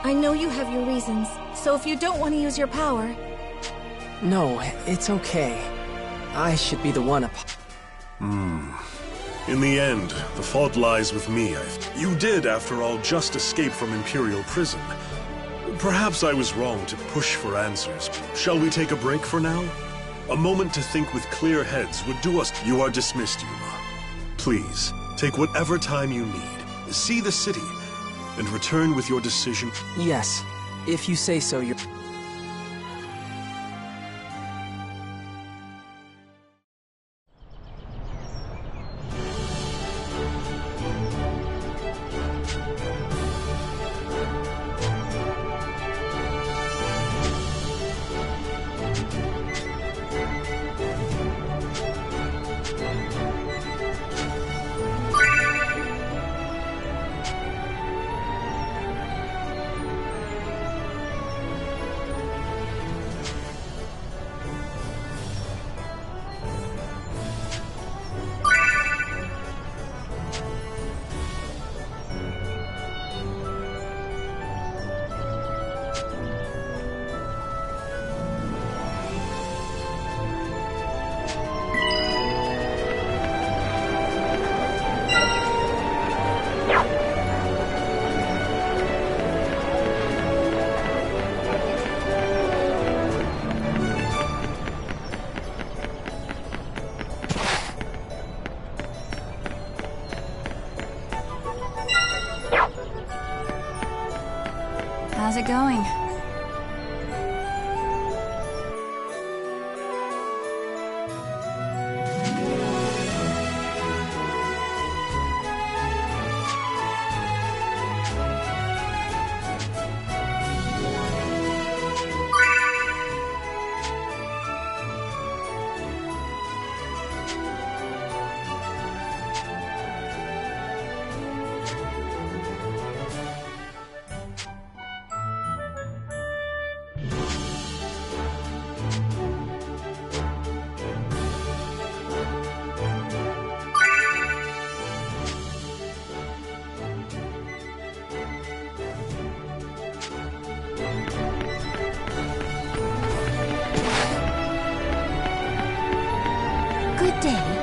I know you have your reasons, so if you don't want to use your power... No, it's okay. I should be the one In the end, the fault lies with me. You did, after all, just escape from Imperial prison. Perhaps I was wrong to push for answers. Shall we take a break for now? A moment to think with clear heads would do us. You are dismissed, Yuma. Please, take whatever time you need. See the city, and return with your decision. Yes, if you say so, you're... Good day.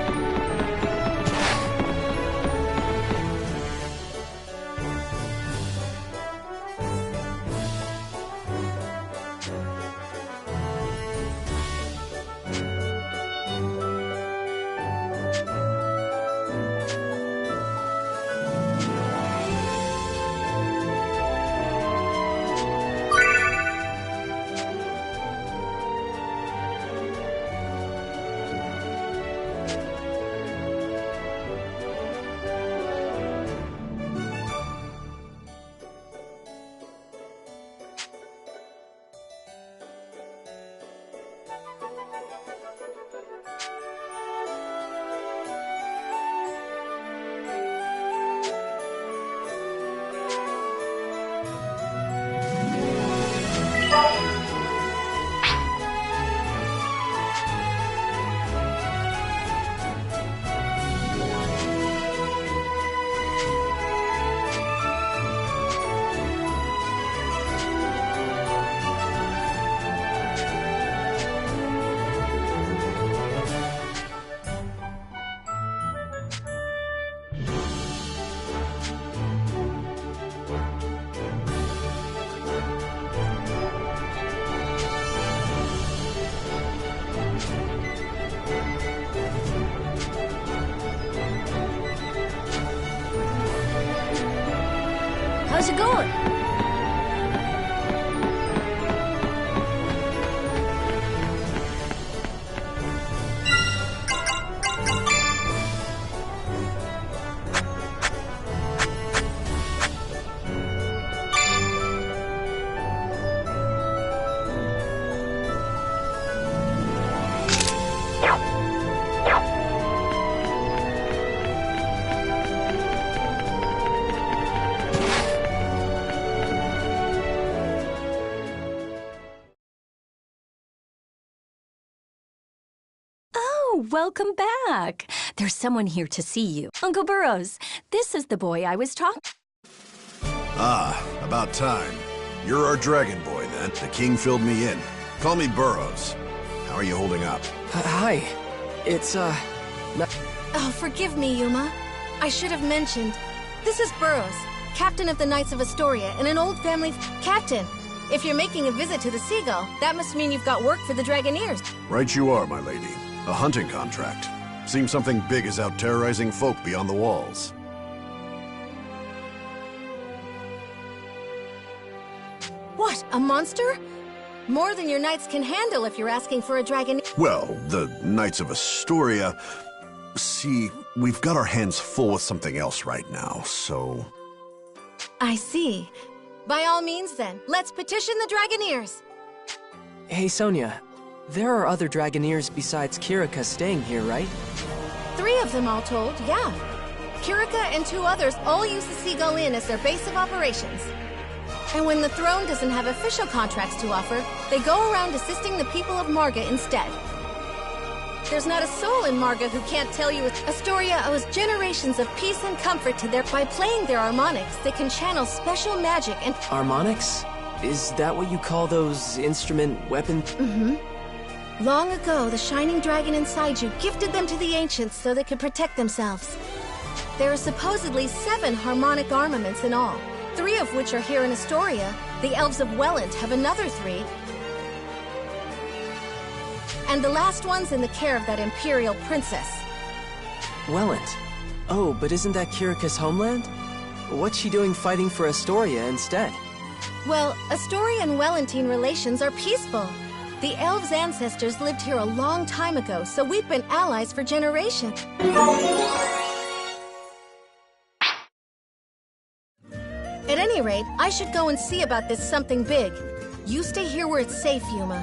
How's it going? Welcome back. There's someone here to see you. Uncle Burrows, this is the boy I was talking. Ah, about time. You're our dragon boy, then. The king filled me in. Call me Burrows. How are you holding up? Hi. It's, Oh, forgive me, Yuma. I should have mentioned. This is Burrows, captain of the Knights of Astoria, and an old family... Captain, if you're making a visit to the Seagull, that must mean you've got work for the Dragoneers. Right you are, my lady. A hunting contract. Seems something big is out terrorizing folk beyond the walls. What, a monster? More than your knights can handle if you're asking for a dragon... Well, the Knights of Astoria... See, we've got our hands full with something else right now, so... I see. By all means, then, let's petition the Dragoneers. Hey, Sonia. There are other Dragoneers besides Kirika staying here, right? 3 of them all told, yeah. Kirika and 2 others all use the Seagull Inn as their base of operations. And when the throne doesn't have official contracts to offer, they go around assisting the people of Marga instead. There's not a soul in Marga who can't tell you Astoria owes generations of peace and comfort to their... By playing their harmonics, they can channel special magic and... Harmonics? Is that what you call those instrument weapons? Mm-hmm. Long ago, the shining dragon inside you gifted them to the ancients so they could protect themselves. There are supposedly 7 harmonic armaments in all, 3 of which are here in Astoria. The elves of Welland have another 3. And the last one's in the care of that imperial princess. Welland? Oh, but isn't that Kirika's homeland? What's she doing fighting for Astoria instead? Well, Astoria and Wellentine relations are peaceful. The elves' ancestors lived here a long time ago, so we've been allies for generations. At any rate, I should go and see about this something big. You stay here where it's safe, Yuma.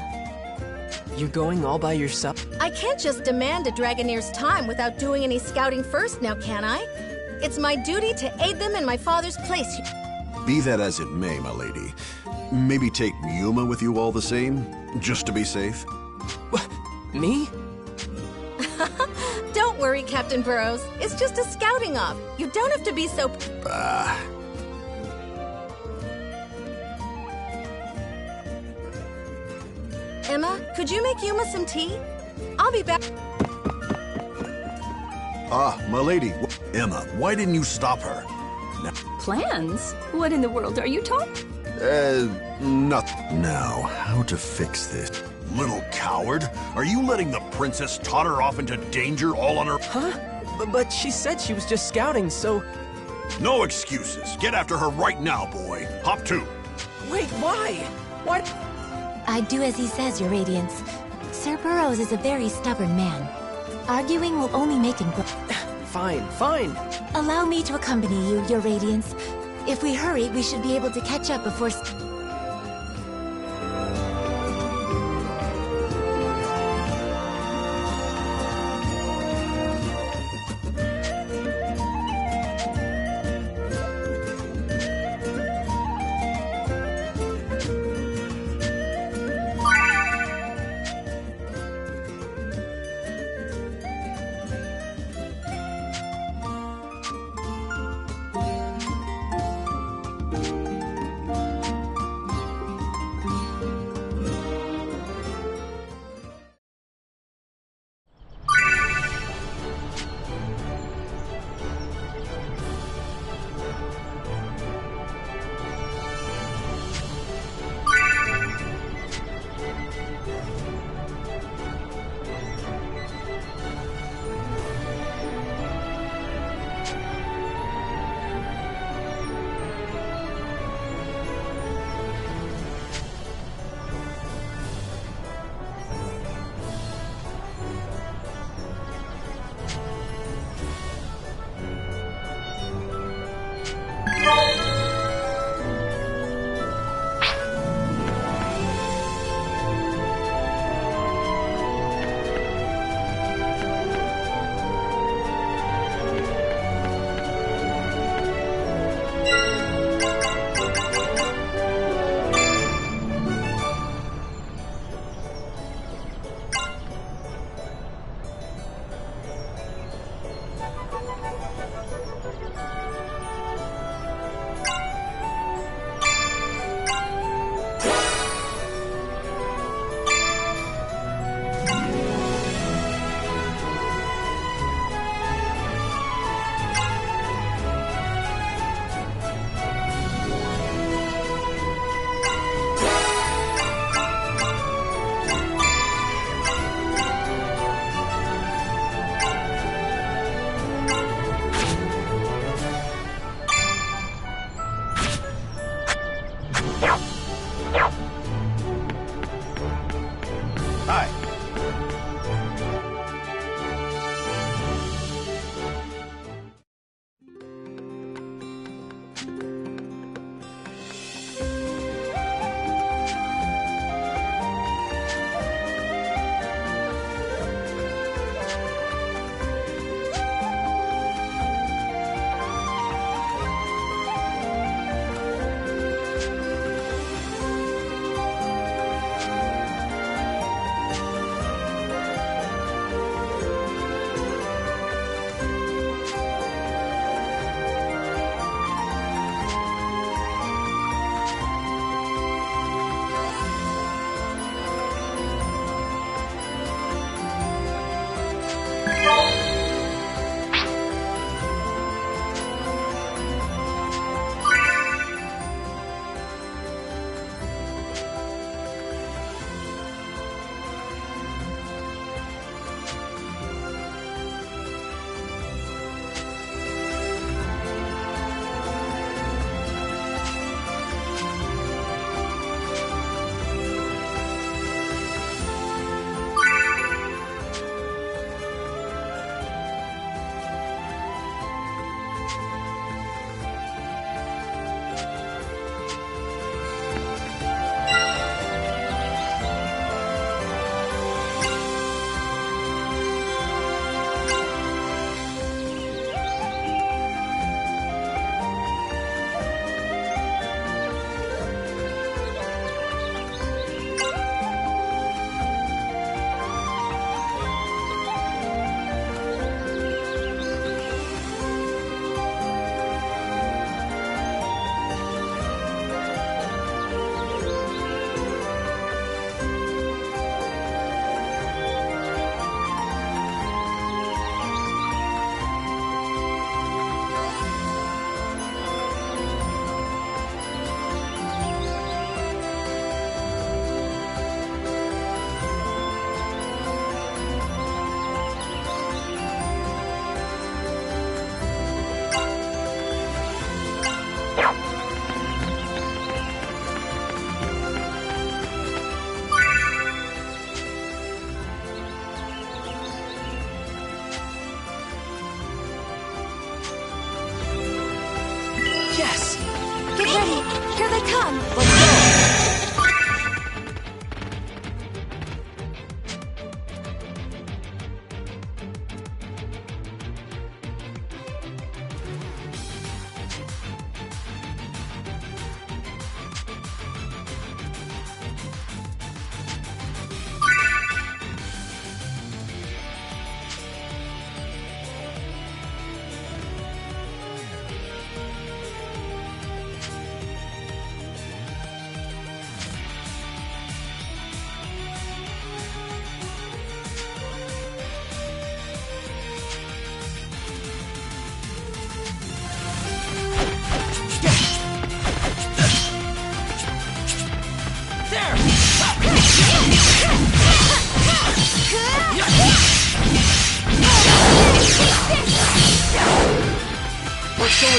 You're going all by yourself? I can't just demand a Dragoneer's time without doing any scouting first now, can I? It's my duty to aid them in my father's place. Be that as it may, my lady. Maybe take Yuma with you all the same, just to be safe. What? Me? Don't worry, Captain Burrows. It's just a scouting op. You don't have to be so... Emma, could you make Yuma some tea? I'll be back. milady. Emma, why didn't you stop her? Plans? What in the world are you talking? Nothing. Now, how to fix this? Little coward! Are you letting the princess totter off into danger all on her— Huh? But she said she was just scouting, so... No excuses. Get after her right now, boy. Hop to. Wait, why? What? I'd do as he says, Your Radiance. Sir Burroughs is a very stubborn man. Arguing will only make him grow. Fine, fine. Allow me to accompany you, Your Radiance. If we hurry, we should be able to catch up before...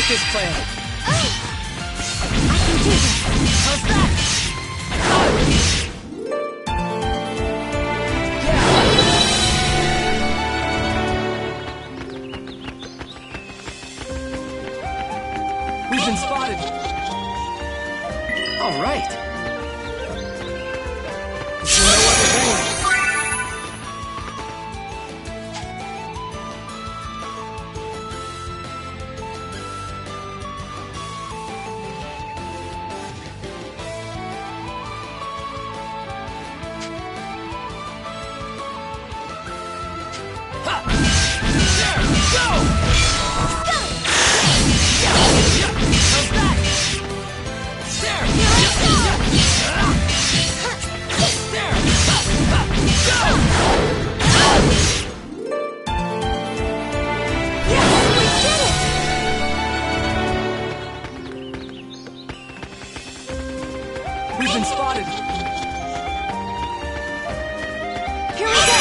like this plan. I can do this. How's that? We've been spotted. All right. Is there no other way? We've been spotted. Here we go.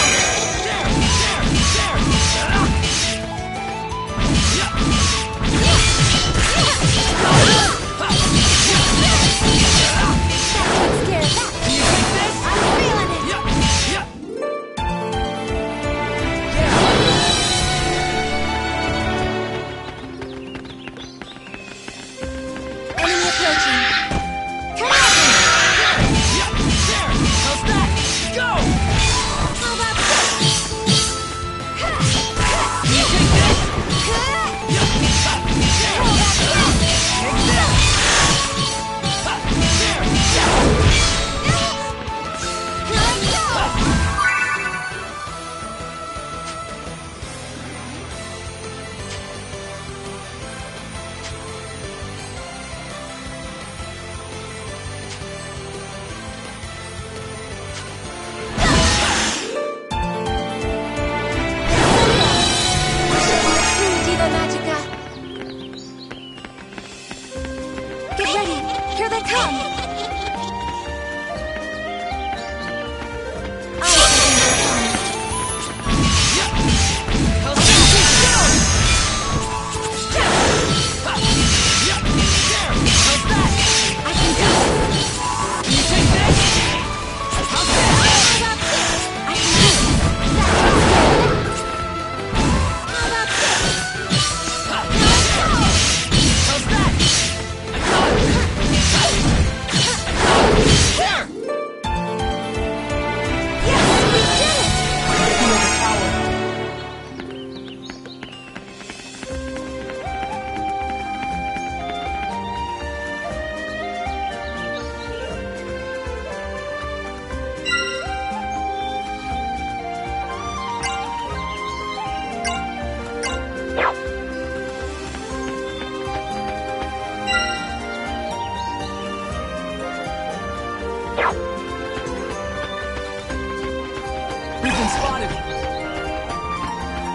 We've been spotted.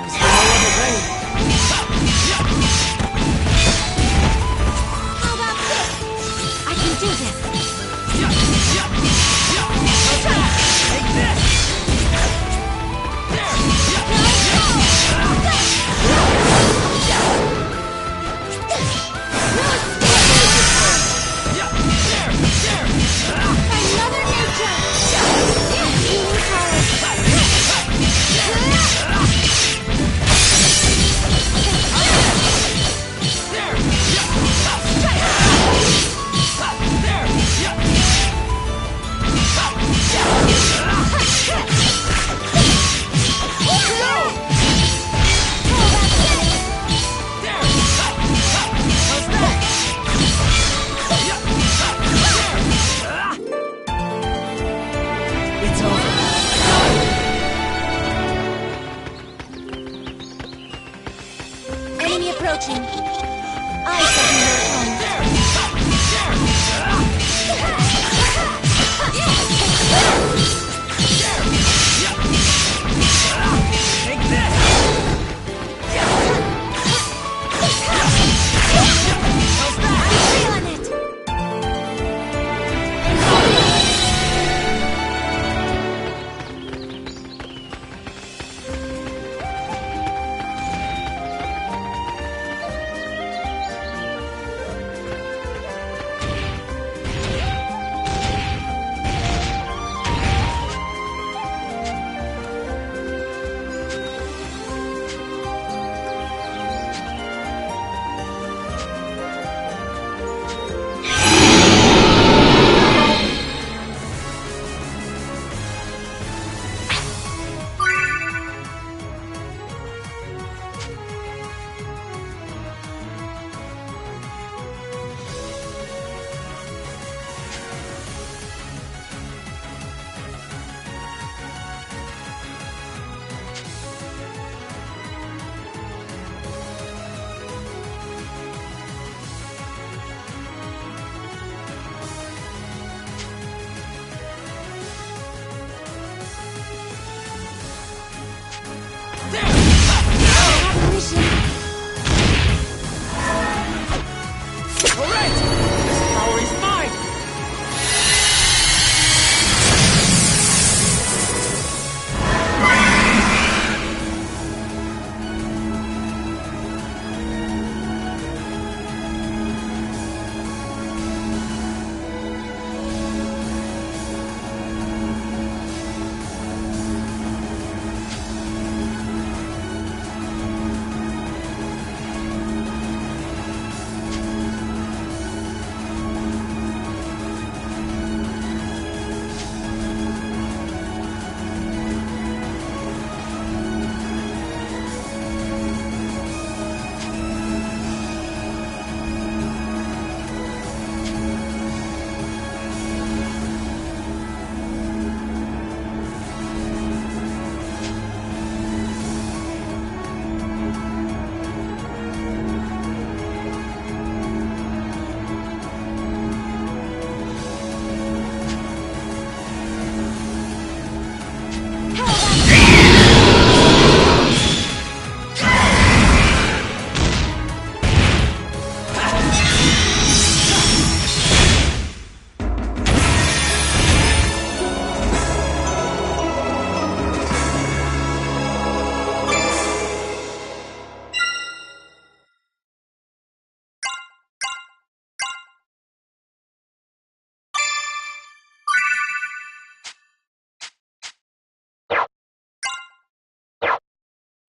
Is there no other way? How about this? I can do this. Take this! Another nature! Healing power! It's over. Enemy approaching. I shall be your Take this! I'm feeling it!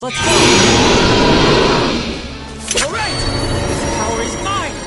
Let's go! Alright! This power is mine!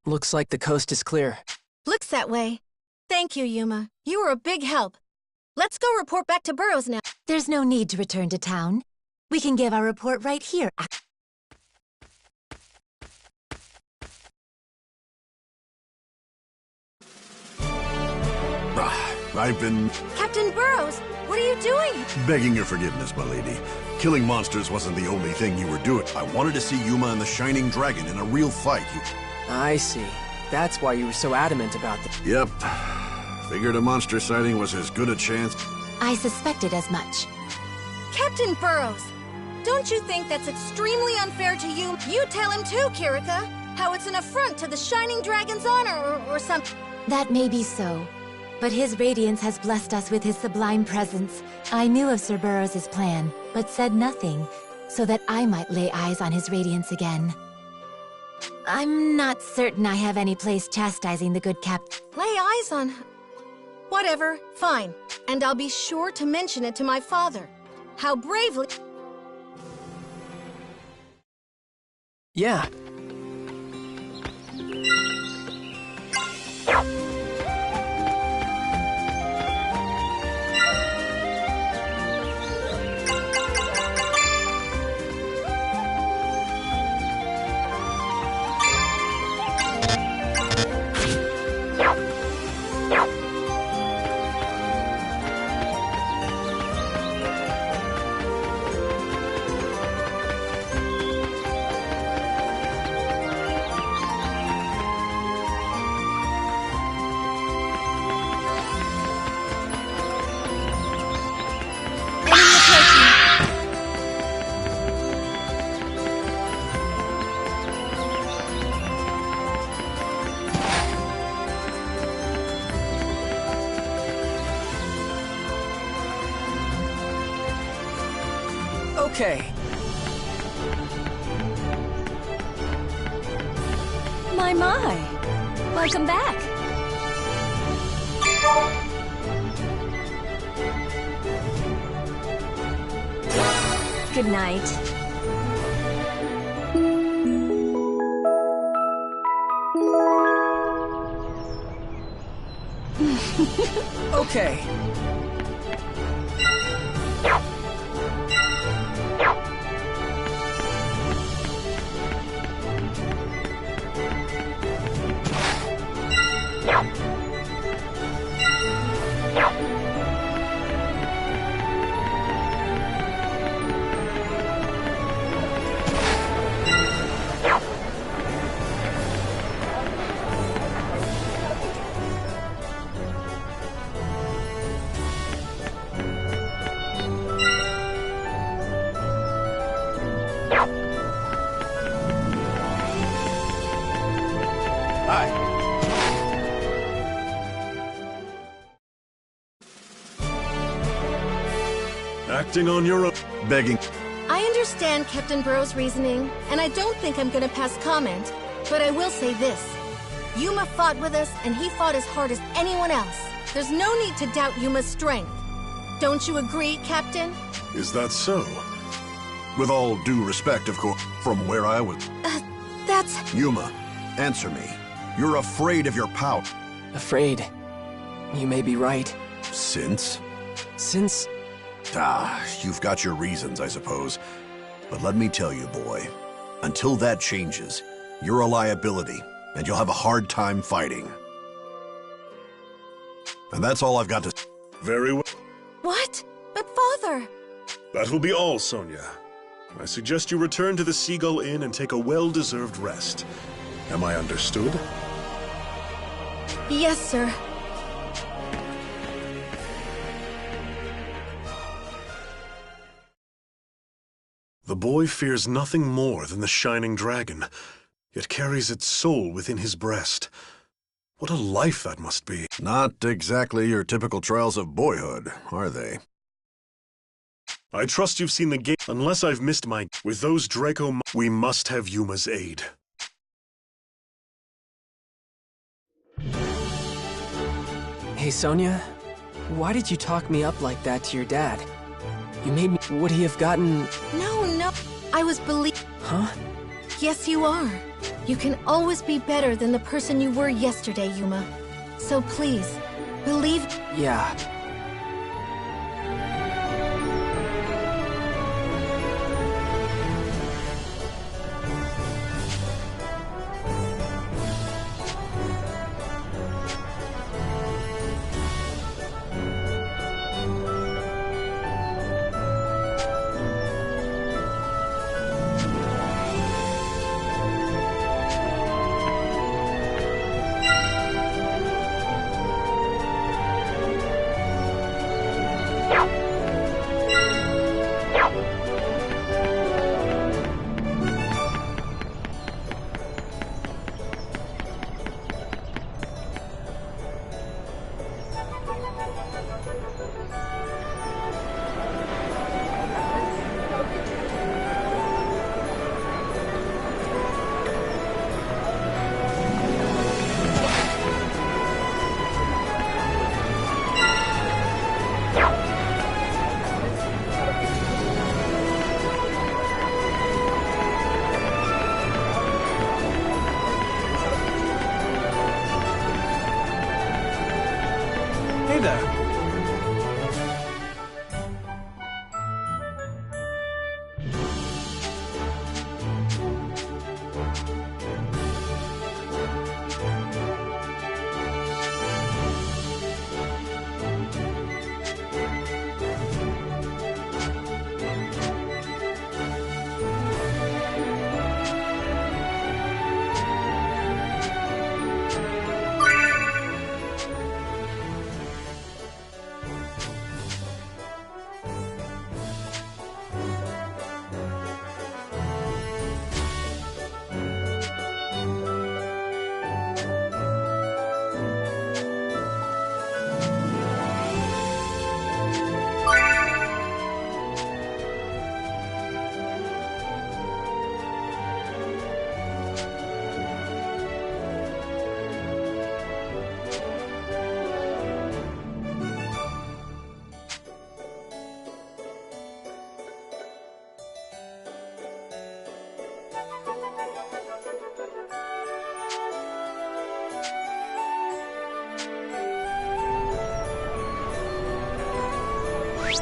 Looks like the coast is clear. Looks that way. Thank you, Yuma. You were a big help. Let's go report back to Burrows now. There's no need to return to town. We can give our report right here. I've been Captain Burrows, what are you doing? begging your forgiveness, my lady. Killing monsters wasn't the only thing you were doing. I wanted to see Yuma and the Shining Dragon in a real fight. I see. That's why you were so adamant about this. Yep. Figured a monster sighting was as good a chance. I suspected as much. Captain Burrows, don't you think that's extremely unfair to you? You tell him too, Kirika, how it's an affront to the Shining Dragon's honor or something. That may be so, but his radiance has blessed us with his sublime presence. I knew of Sir Burrows' plan, but said nothing, so that I might lay eyes on his radiance again. I'm not certain I have any place chastising the good captain. Lay eyes on... Whatever, fine. And I'll be sure to mention it to my father. How bravely... Yeah. Okay. My. Welcome back. Good night. Okay. Acting on your own. Begging. I understand Captain Burrows' reasoning, and I don't think I'm gonna pass comment, but I will say this. Yuma fought with us, and he fought as hard as anyone else. There's no need to doubt Yuma's strength. Don't you agree, Captain? Is that so? With all due respect, of course, from where I was. That's... Yuma, answer me. You're afraid of your power. Afraid. You may be right. Since? Since... You've got your reasons, I suppose. But let me tell you, boy, until that changes, you're a liability, and you'll have a hard time fighting. And that's all I've got to... Very well. What? But Father... That will be all, Sonia. I suggest you return to the Seagull Inn and take a well-deserved rest. Am I understood? Yes, sir. The boy fears nothing more than the Shining Dragon, yet carries its soul within his breast. What a life that must be. Not exactly your typical trials of boyhood, are they? I trust you've seen the game. Unless I've missed my... With those Draco... We must have Yuma's aid. Hey, Sonia. Why did you talk me up like that to your dad? You made me... Would he have gotten... No. I was Huh? Yes, you are. You can always be better than the person you were yesterday, Yuma. So please, believe... Yeah. Hey there.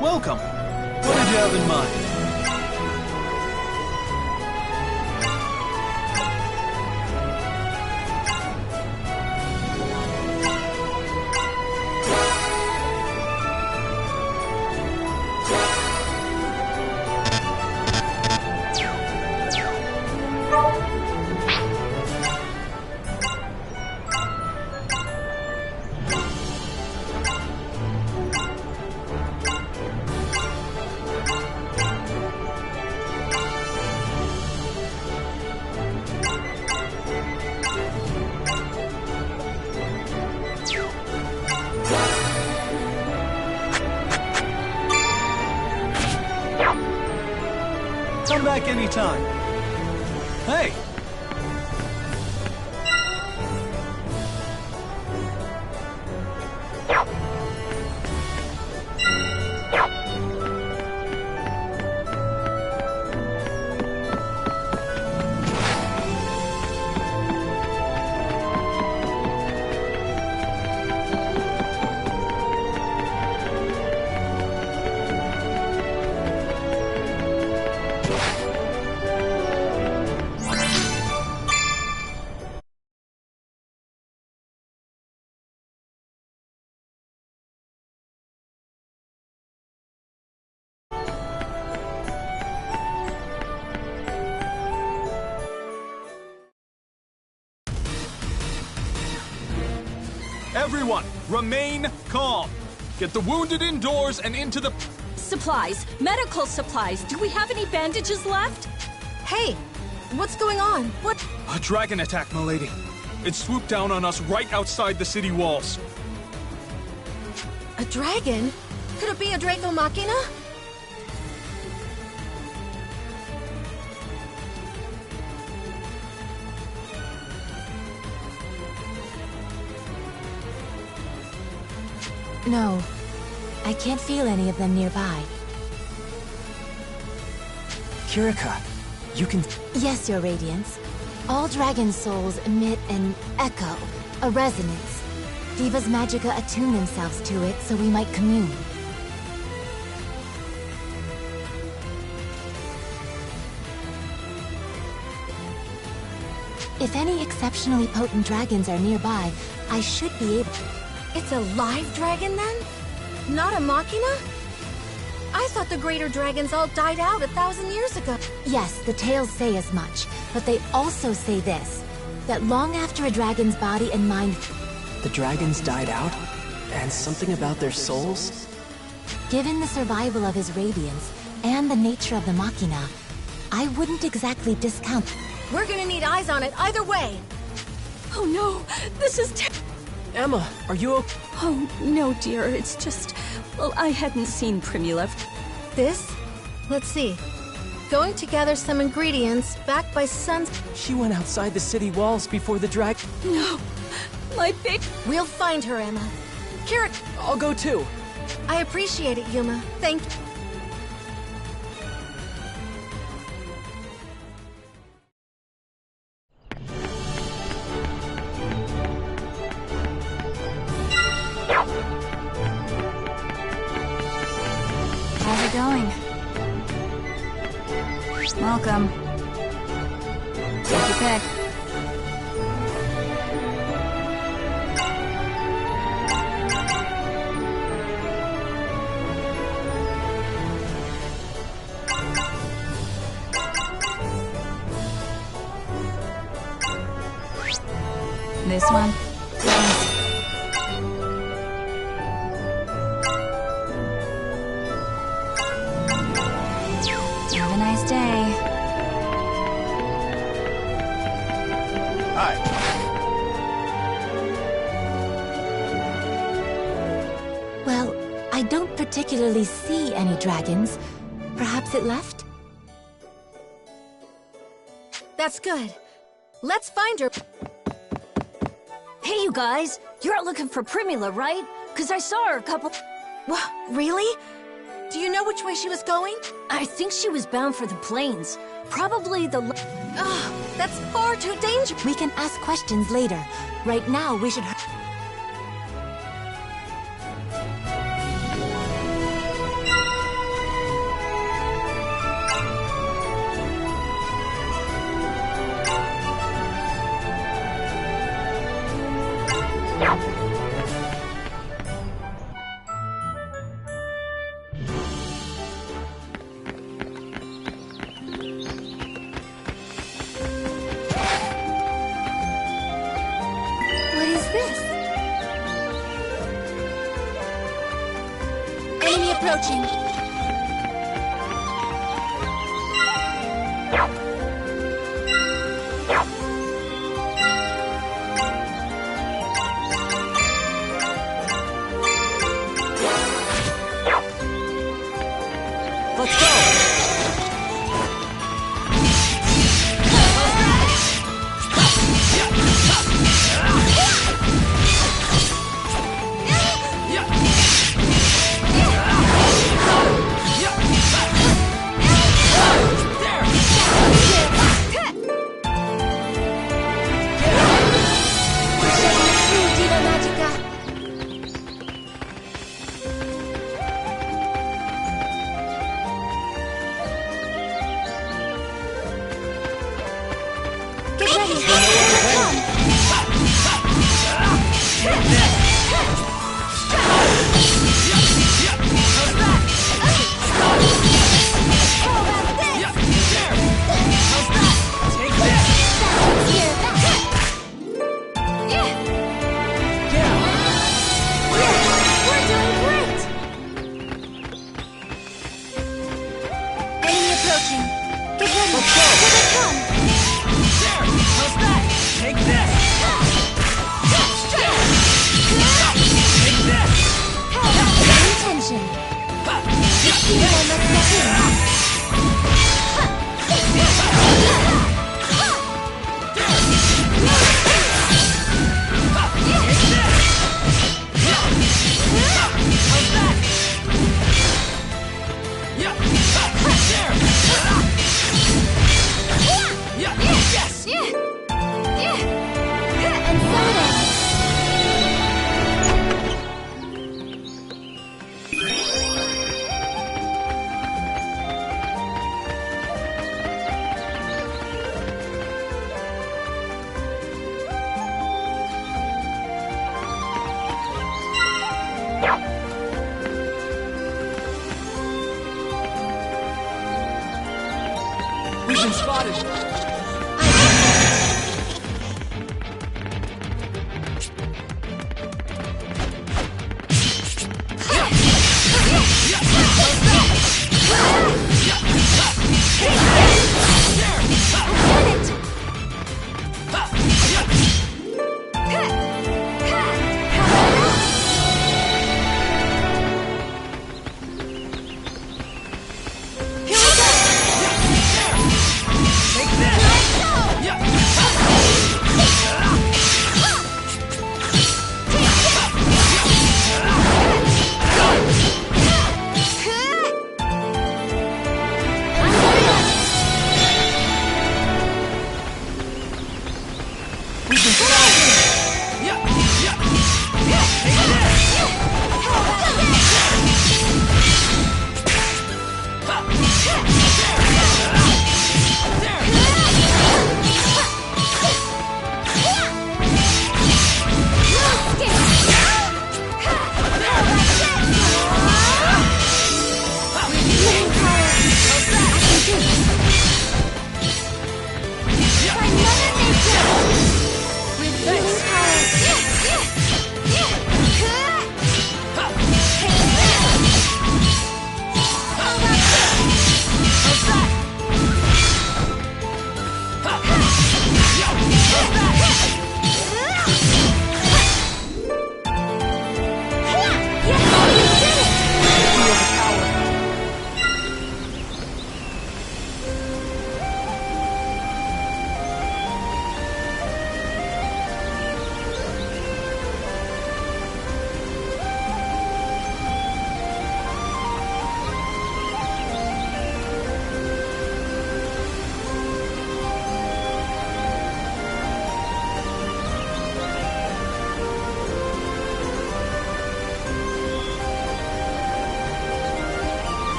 Welcome. What did you have in mind? Come back anytime. Hey! Everyone, remain calm. Get the wounded indoors and into the... Supplies. Medical supplies. Do we have any bandages left? Hey, what's going on? What? A dragon attack, milady. It swooped down on us right outside the city walls. A dragon? Could it be a Draco Machina? No, I can't feel any of them nearby. Kirika, you can... Yes, Your Radiance. All dragon souls emit an echo, a resonance. Divas Magica attune themselves to it so we might commune. If any exceptionally potent dragons are nearby, I should be able... It's a live dragon, then? Not a machina? I thought the greater dragons all died out 1,000 years ago. Yes, the tales say as much, but they also say this, that long after a dragon's body and mind... The dragons died out? And something about their souls? Given the survival of his radiance, and the nature of the machina, I wouldn't exactly discount... We're gonna need eyes on it either way. Oh no, this is Emma, are you okay? Oh, no, dear, it's just... Well, I hadn't seen Primula. This? Let's see. Going to gather some ingredients backed by Sun's... She went outside the city walls before the drag... No, my baby... We'll find her, Emma. Kira... I'll go too. I appreciate it, Yuma. Thank you. How's it going? Welcome. Take your pick. This one? Have a nice day. Hi. Well, I don't particularly see any dragons. Perhaps it left? That's good. Let's find her. Hey, you guys! You're out looking for Primula, right? Because I saw her a couple... What? Really? Do you know which way she was going? I think she was bound for the plains. Probably the... Ugh, that's far too dangerous. We can ask questions later. Right now, we should... What is this? Enemy approaching. Let's go! Diva Magica. Get ready. We're doing great. Enemy approaching. Get ready. Here they come. How's that? Take this! Take this! Intention. Diva must step in. Yes! We've been spotted.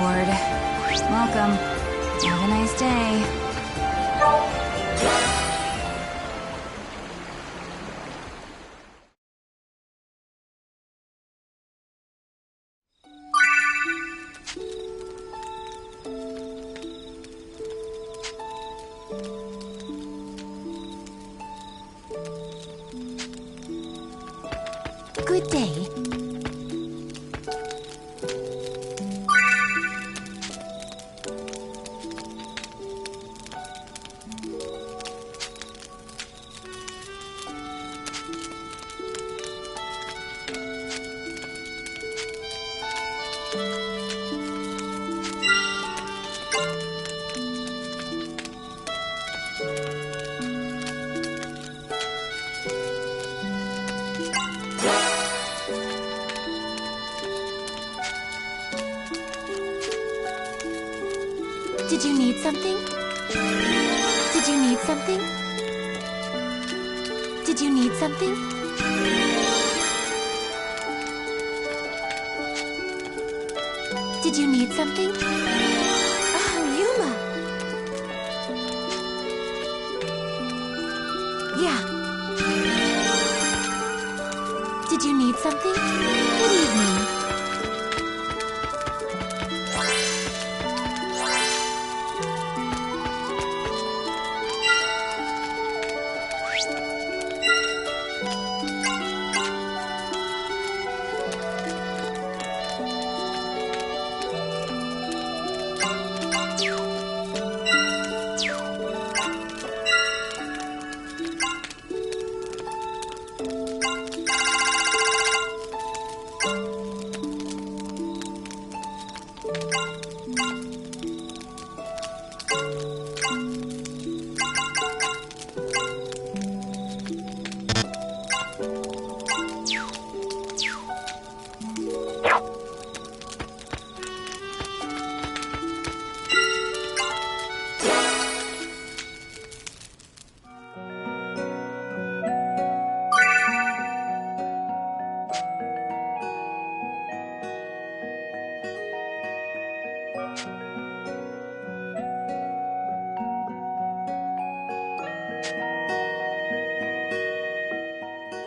Horde. Welcome. Have a nice day. Good day. Did you need something? Did you need something? Did you need something? Did you need something? Oh, Yuma! Yeah. Did you need something? Good evening.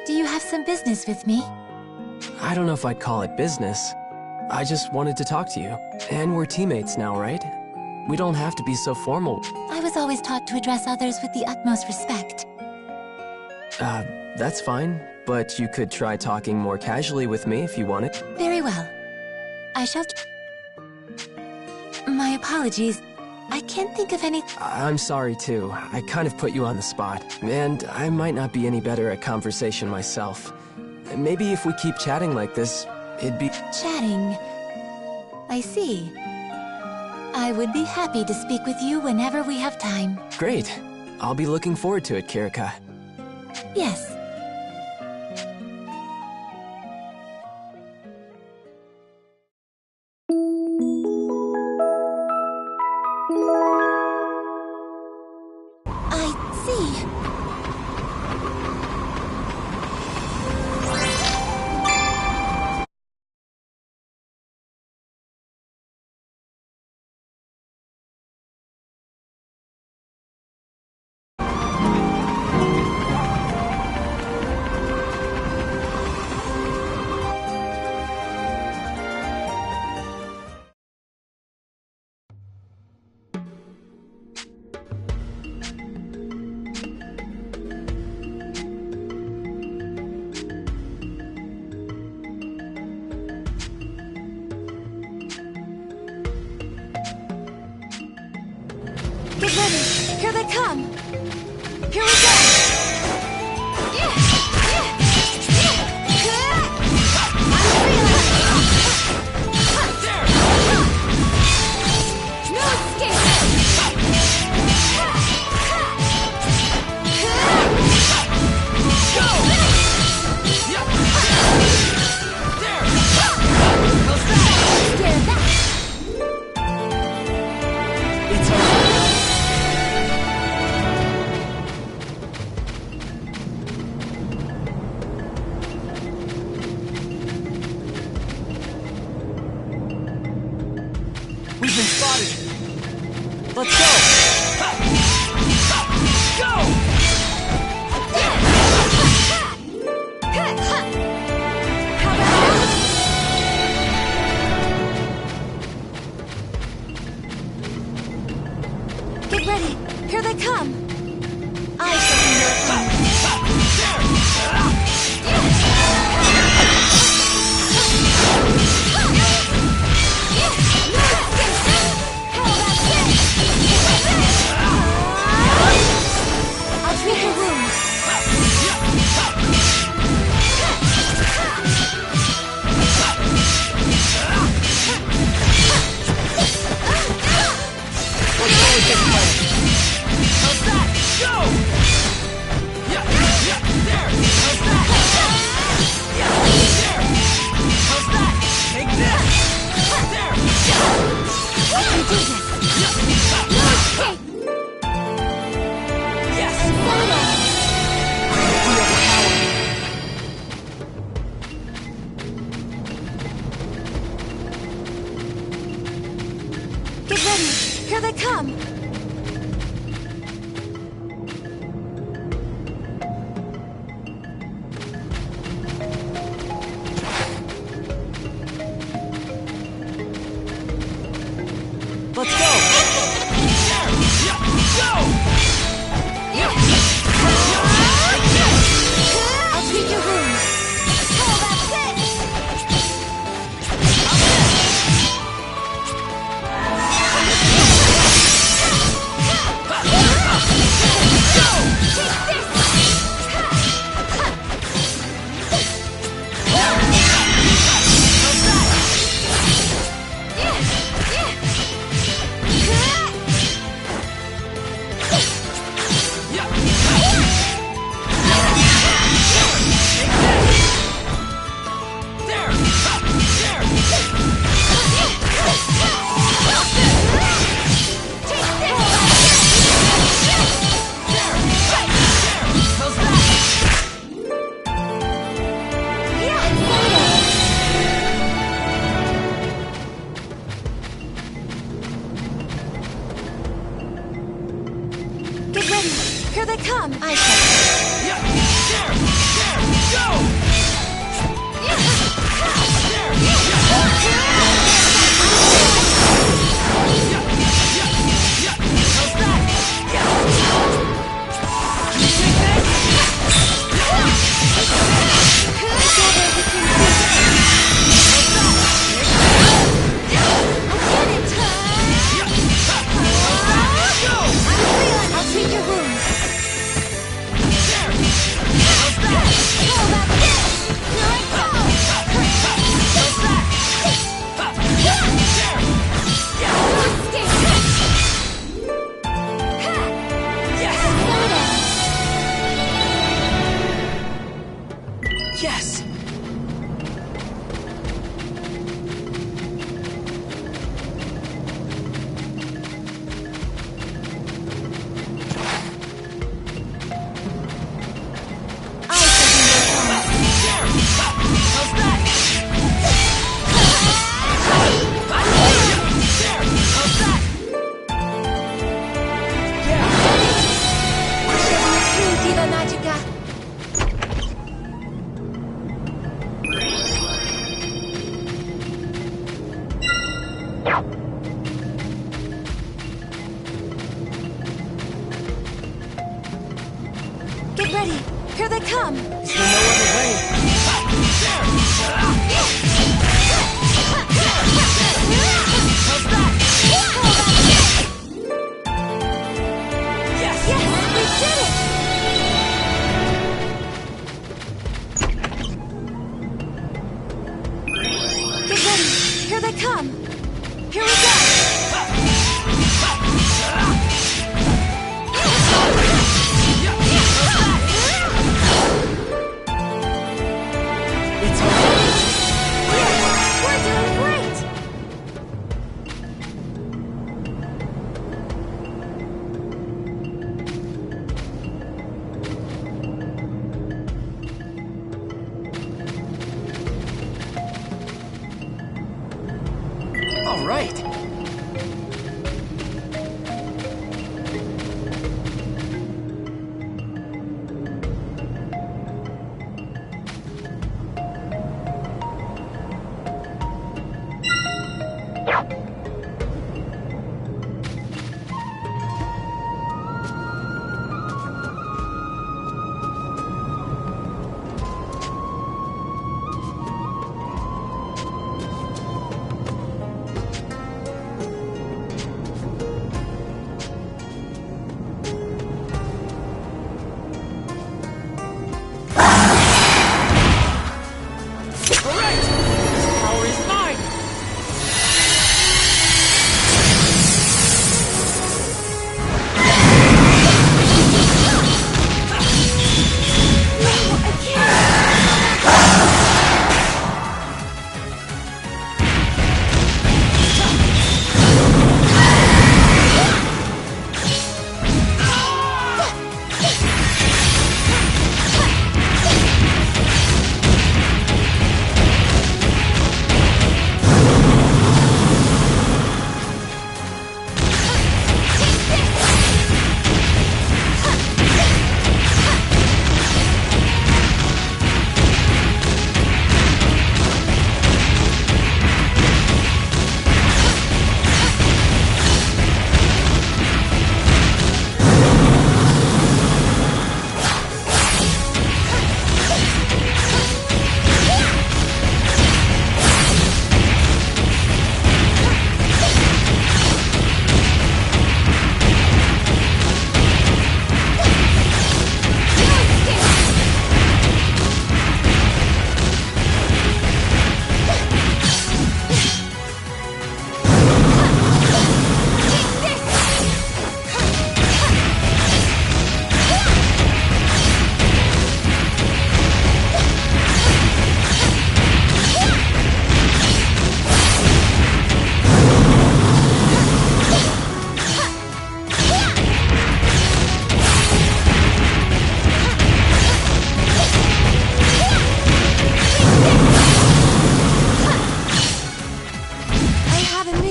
Do you have some business with me? I don't know if I'd call it business. I just wanted to talk to you. And we're teammates now, right? We don't have to be so formal. I was always taught to address others with the utmost respect. That's fine. But you could try talking more casually with me if you wanted. Very well. I shall... My apologies. I can't think of any... I'm sorry, too. I kind of put you on the spot. And I might not be any better at conversation myself. Maybe if we keep chatting like this, it'd be... Chatting. I see. I would be happy to speak with you whenever we have time. Great. I'll be looking forward to it, Kirika. Yes. We've been spotted. Let's go! Go! Get ready! Here they come! I shall be your opponent. I'll treat your wounds. Let's go with this plan. How's that? Go! Yeah, there! How's that? Yeah, there! How's that? Take this! There! I can do this! Yes! Get ready! Here they come! Let's go! There! Yeah, go! I'll treat your wounds. Oh, that's it! Get ready! Here they come! I shall. Yeah, there! Go! I'll treat your wounds. Yes! Diva Magica. Get ready! Here they come! Is there no other way? Yes! Yes! We did it! Get ready! Here they come! Here we go! It's over. We're doing great! All right.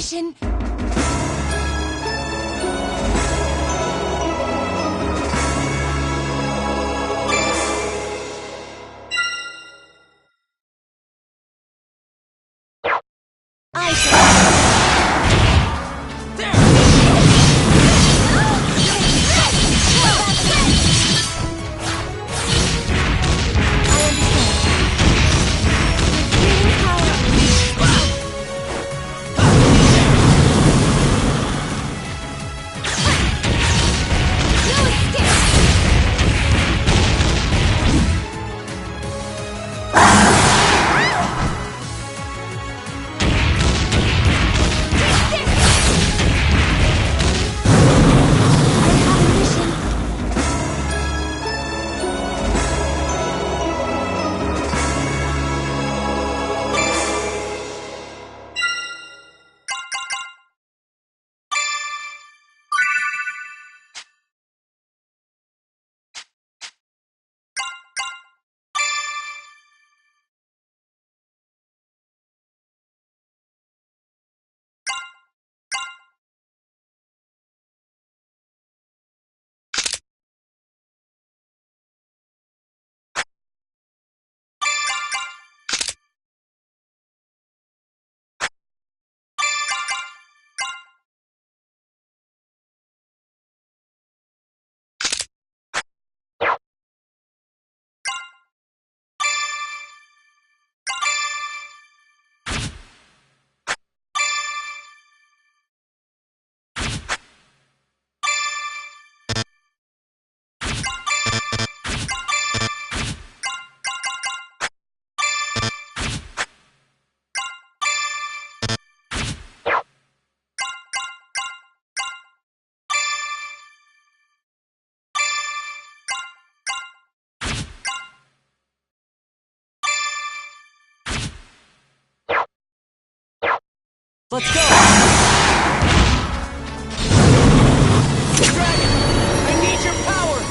mission. Let's go! Dragon! I need your power!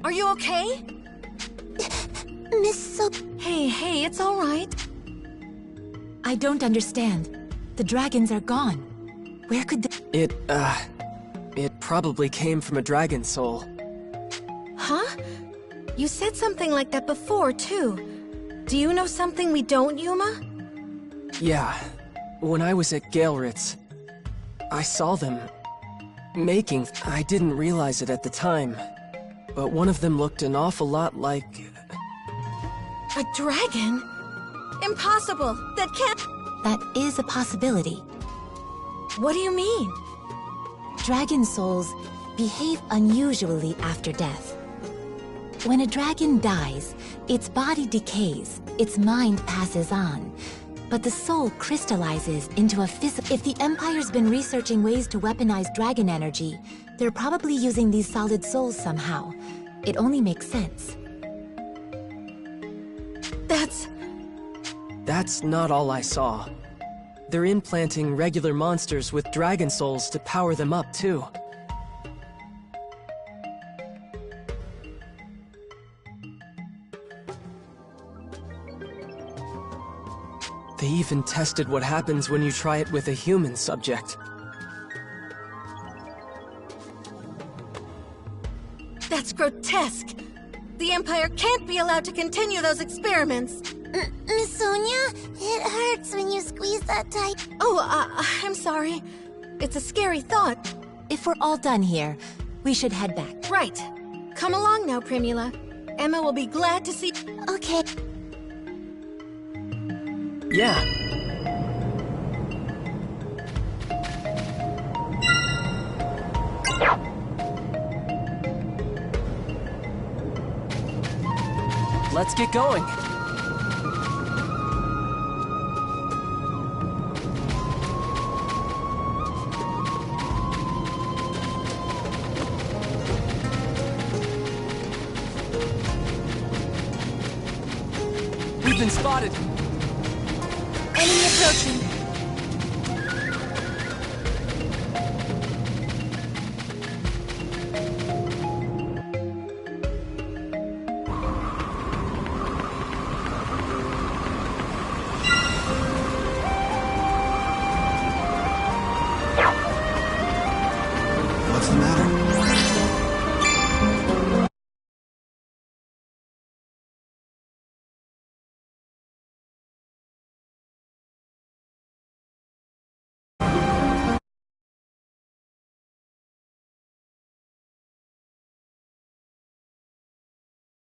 Are you okay? Miss So... Hey, it's all right. I don't understand. The dragons are gone. Where could they... It probably came from a dragon soul. Huh? You said something like that before, too. Do you know something we don't, Yuma? Yeah. When I was at Galeritz, I saw them making... I didn't realize it at the time, but one of them looked an awful lot like... A dragon? Impossible! That can't... That is a possibility. What do you mean? Dragon souls behave unusually after death. When a dragon dies, its body decays, its mind passes on, but the soul crystallizes into a physical... If the Empire's been researching ways to weaponize dragon energy, they're probably using these solid souls somehow. It only makes sense. That's not all I saw. They're implanting regular monsters with dragon souls to power them up, too. They even tested what happens when you try it with a human subject. That's grotesque. The Empire can't be allowed to continue those experiments. Miss Sonia, it hurts when you squeeze that tight. Oh, I'm sorry. It's a scary thought. If we're all done here, we should head back. Right. Come along now, Primula. Emma will be glad to see... Okay. Yeah. Let's get going. We've been spotted. Enemy approaching. What's the matter?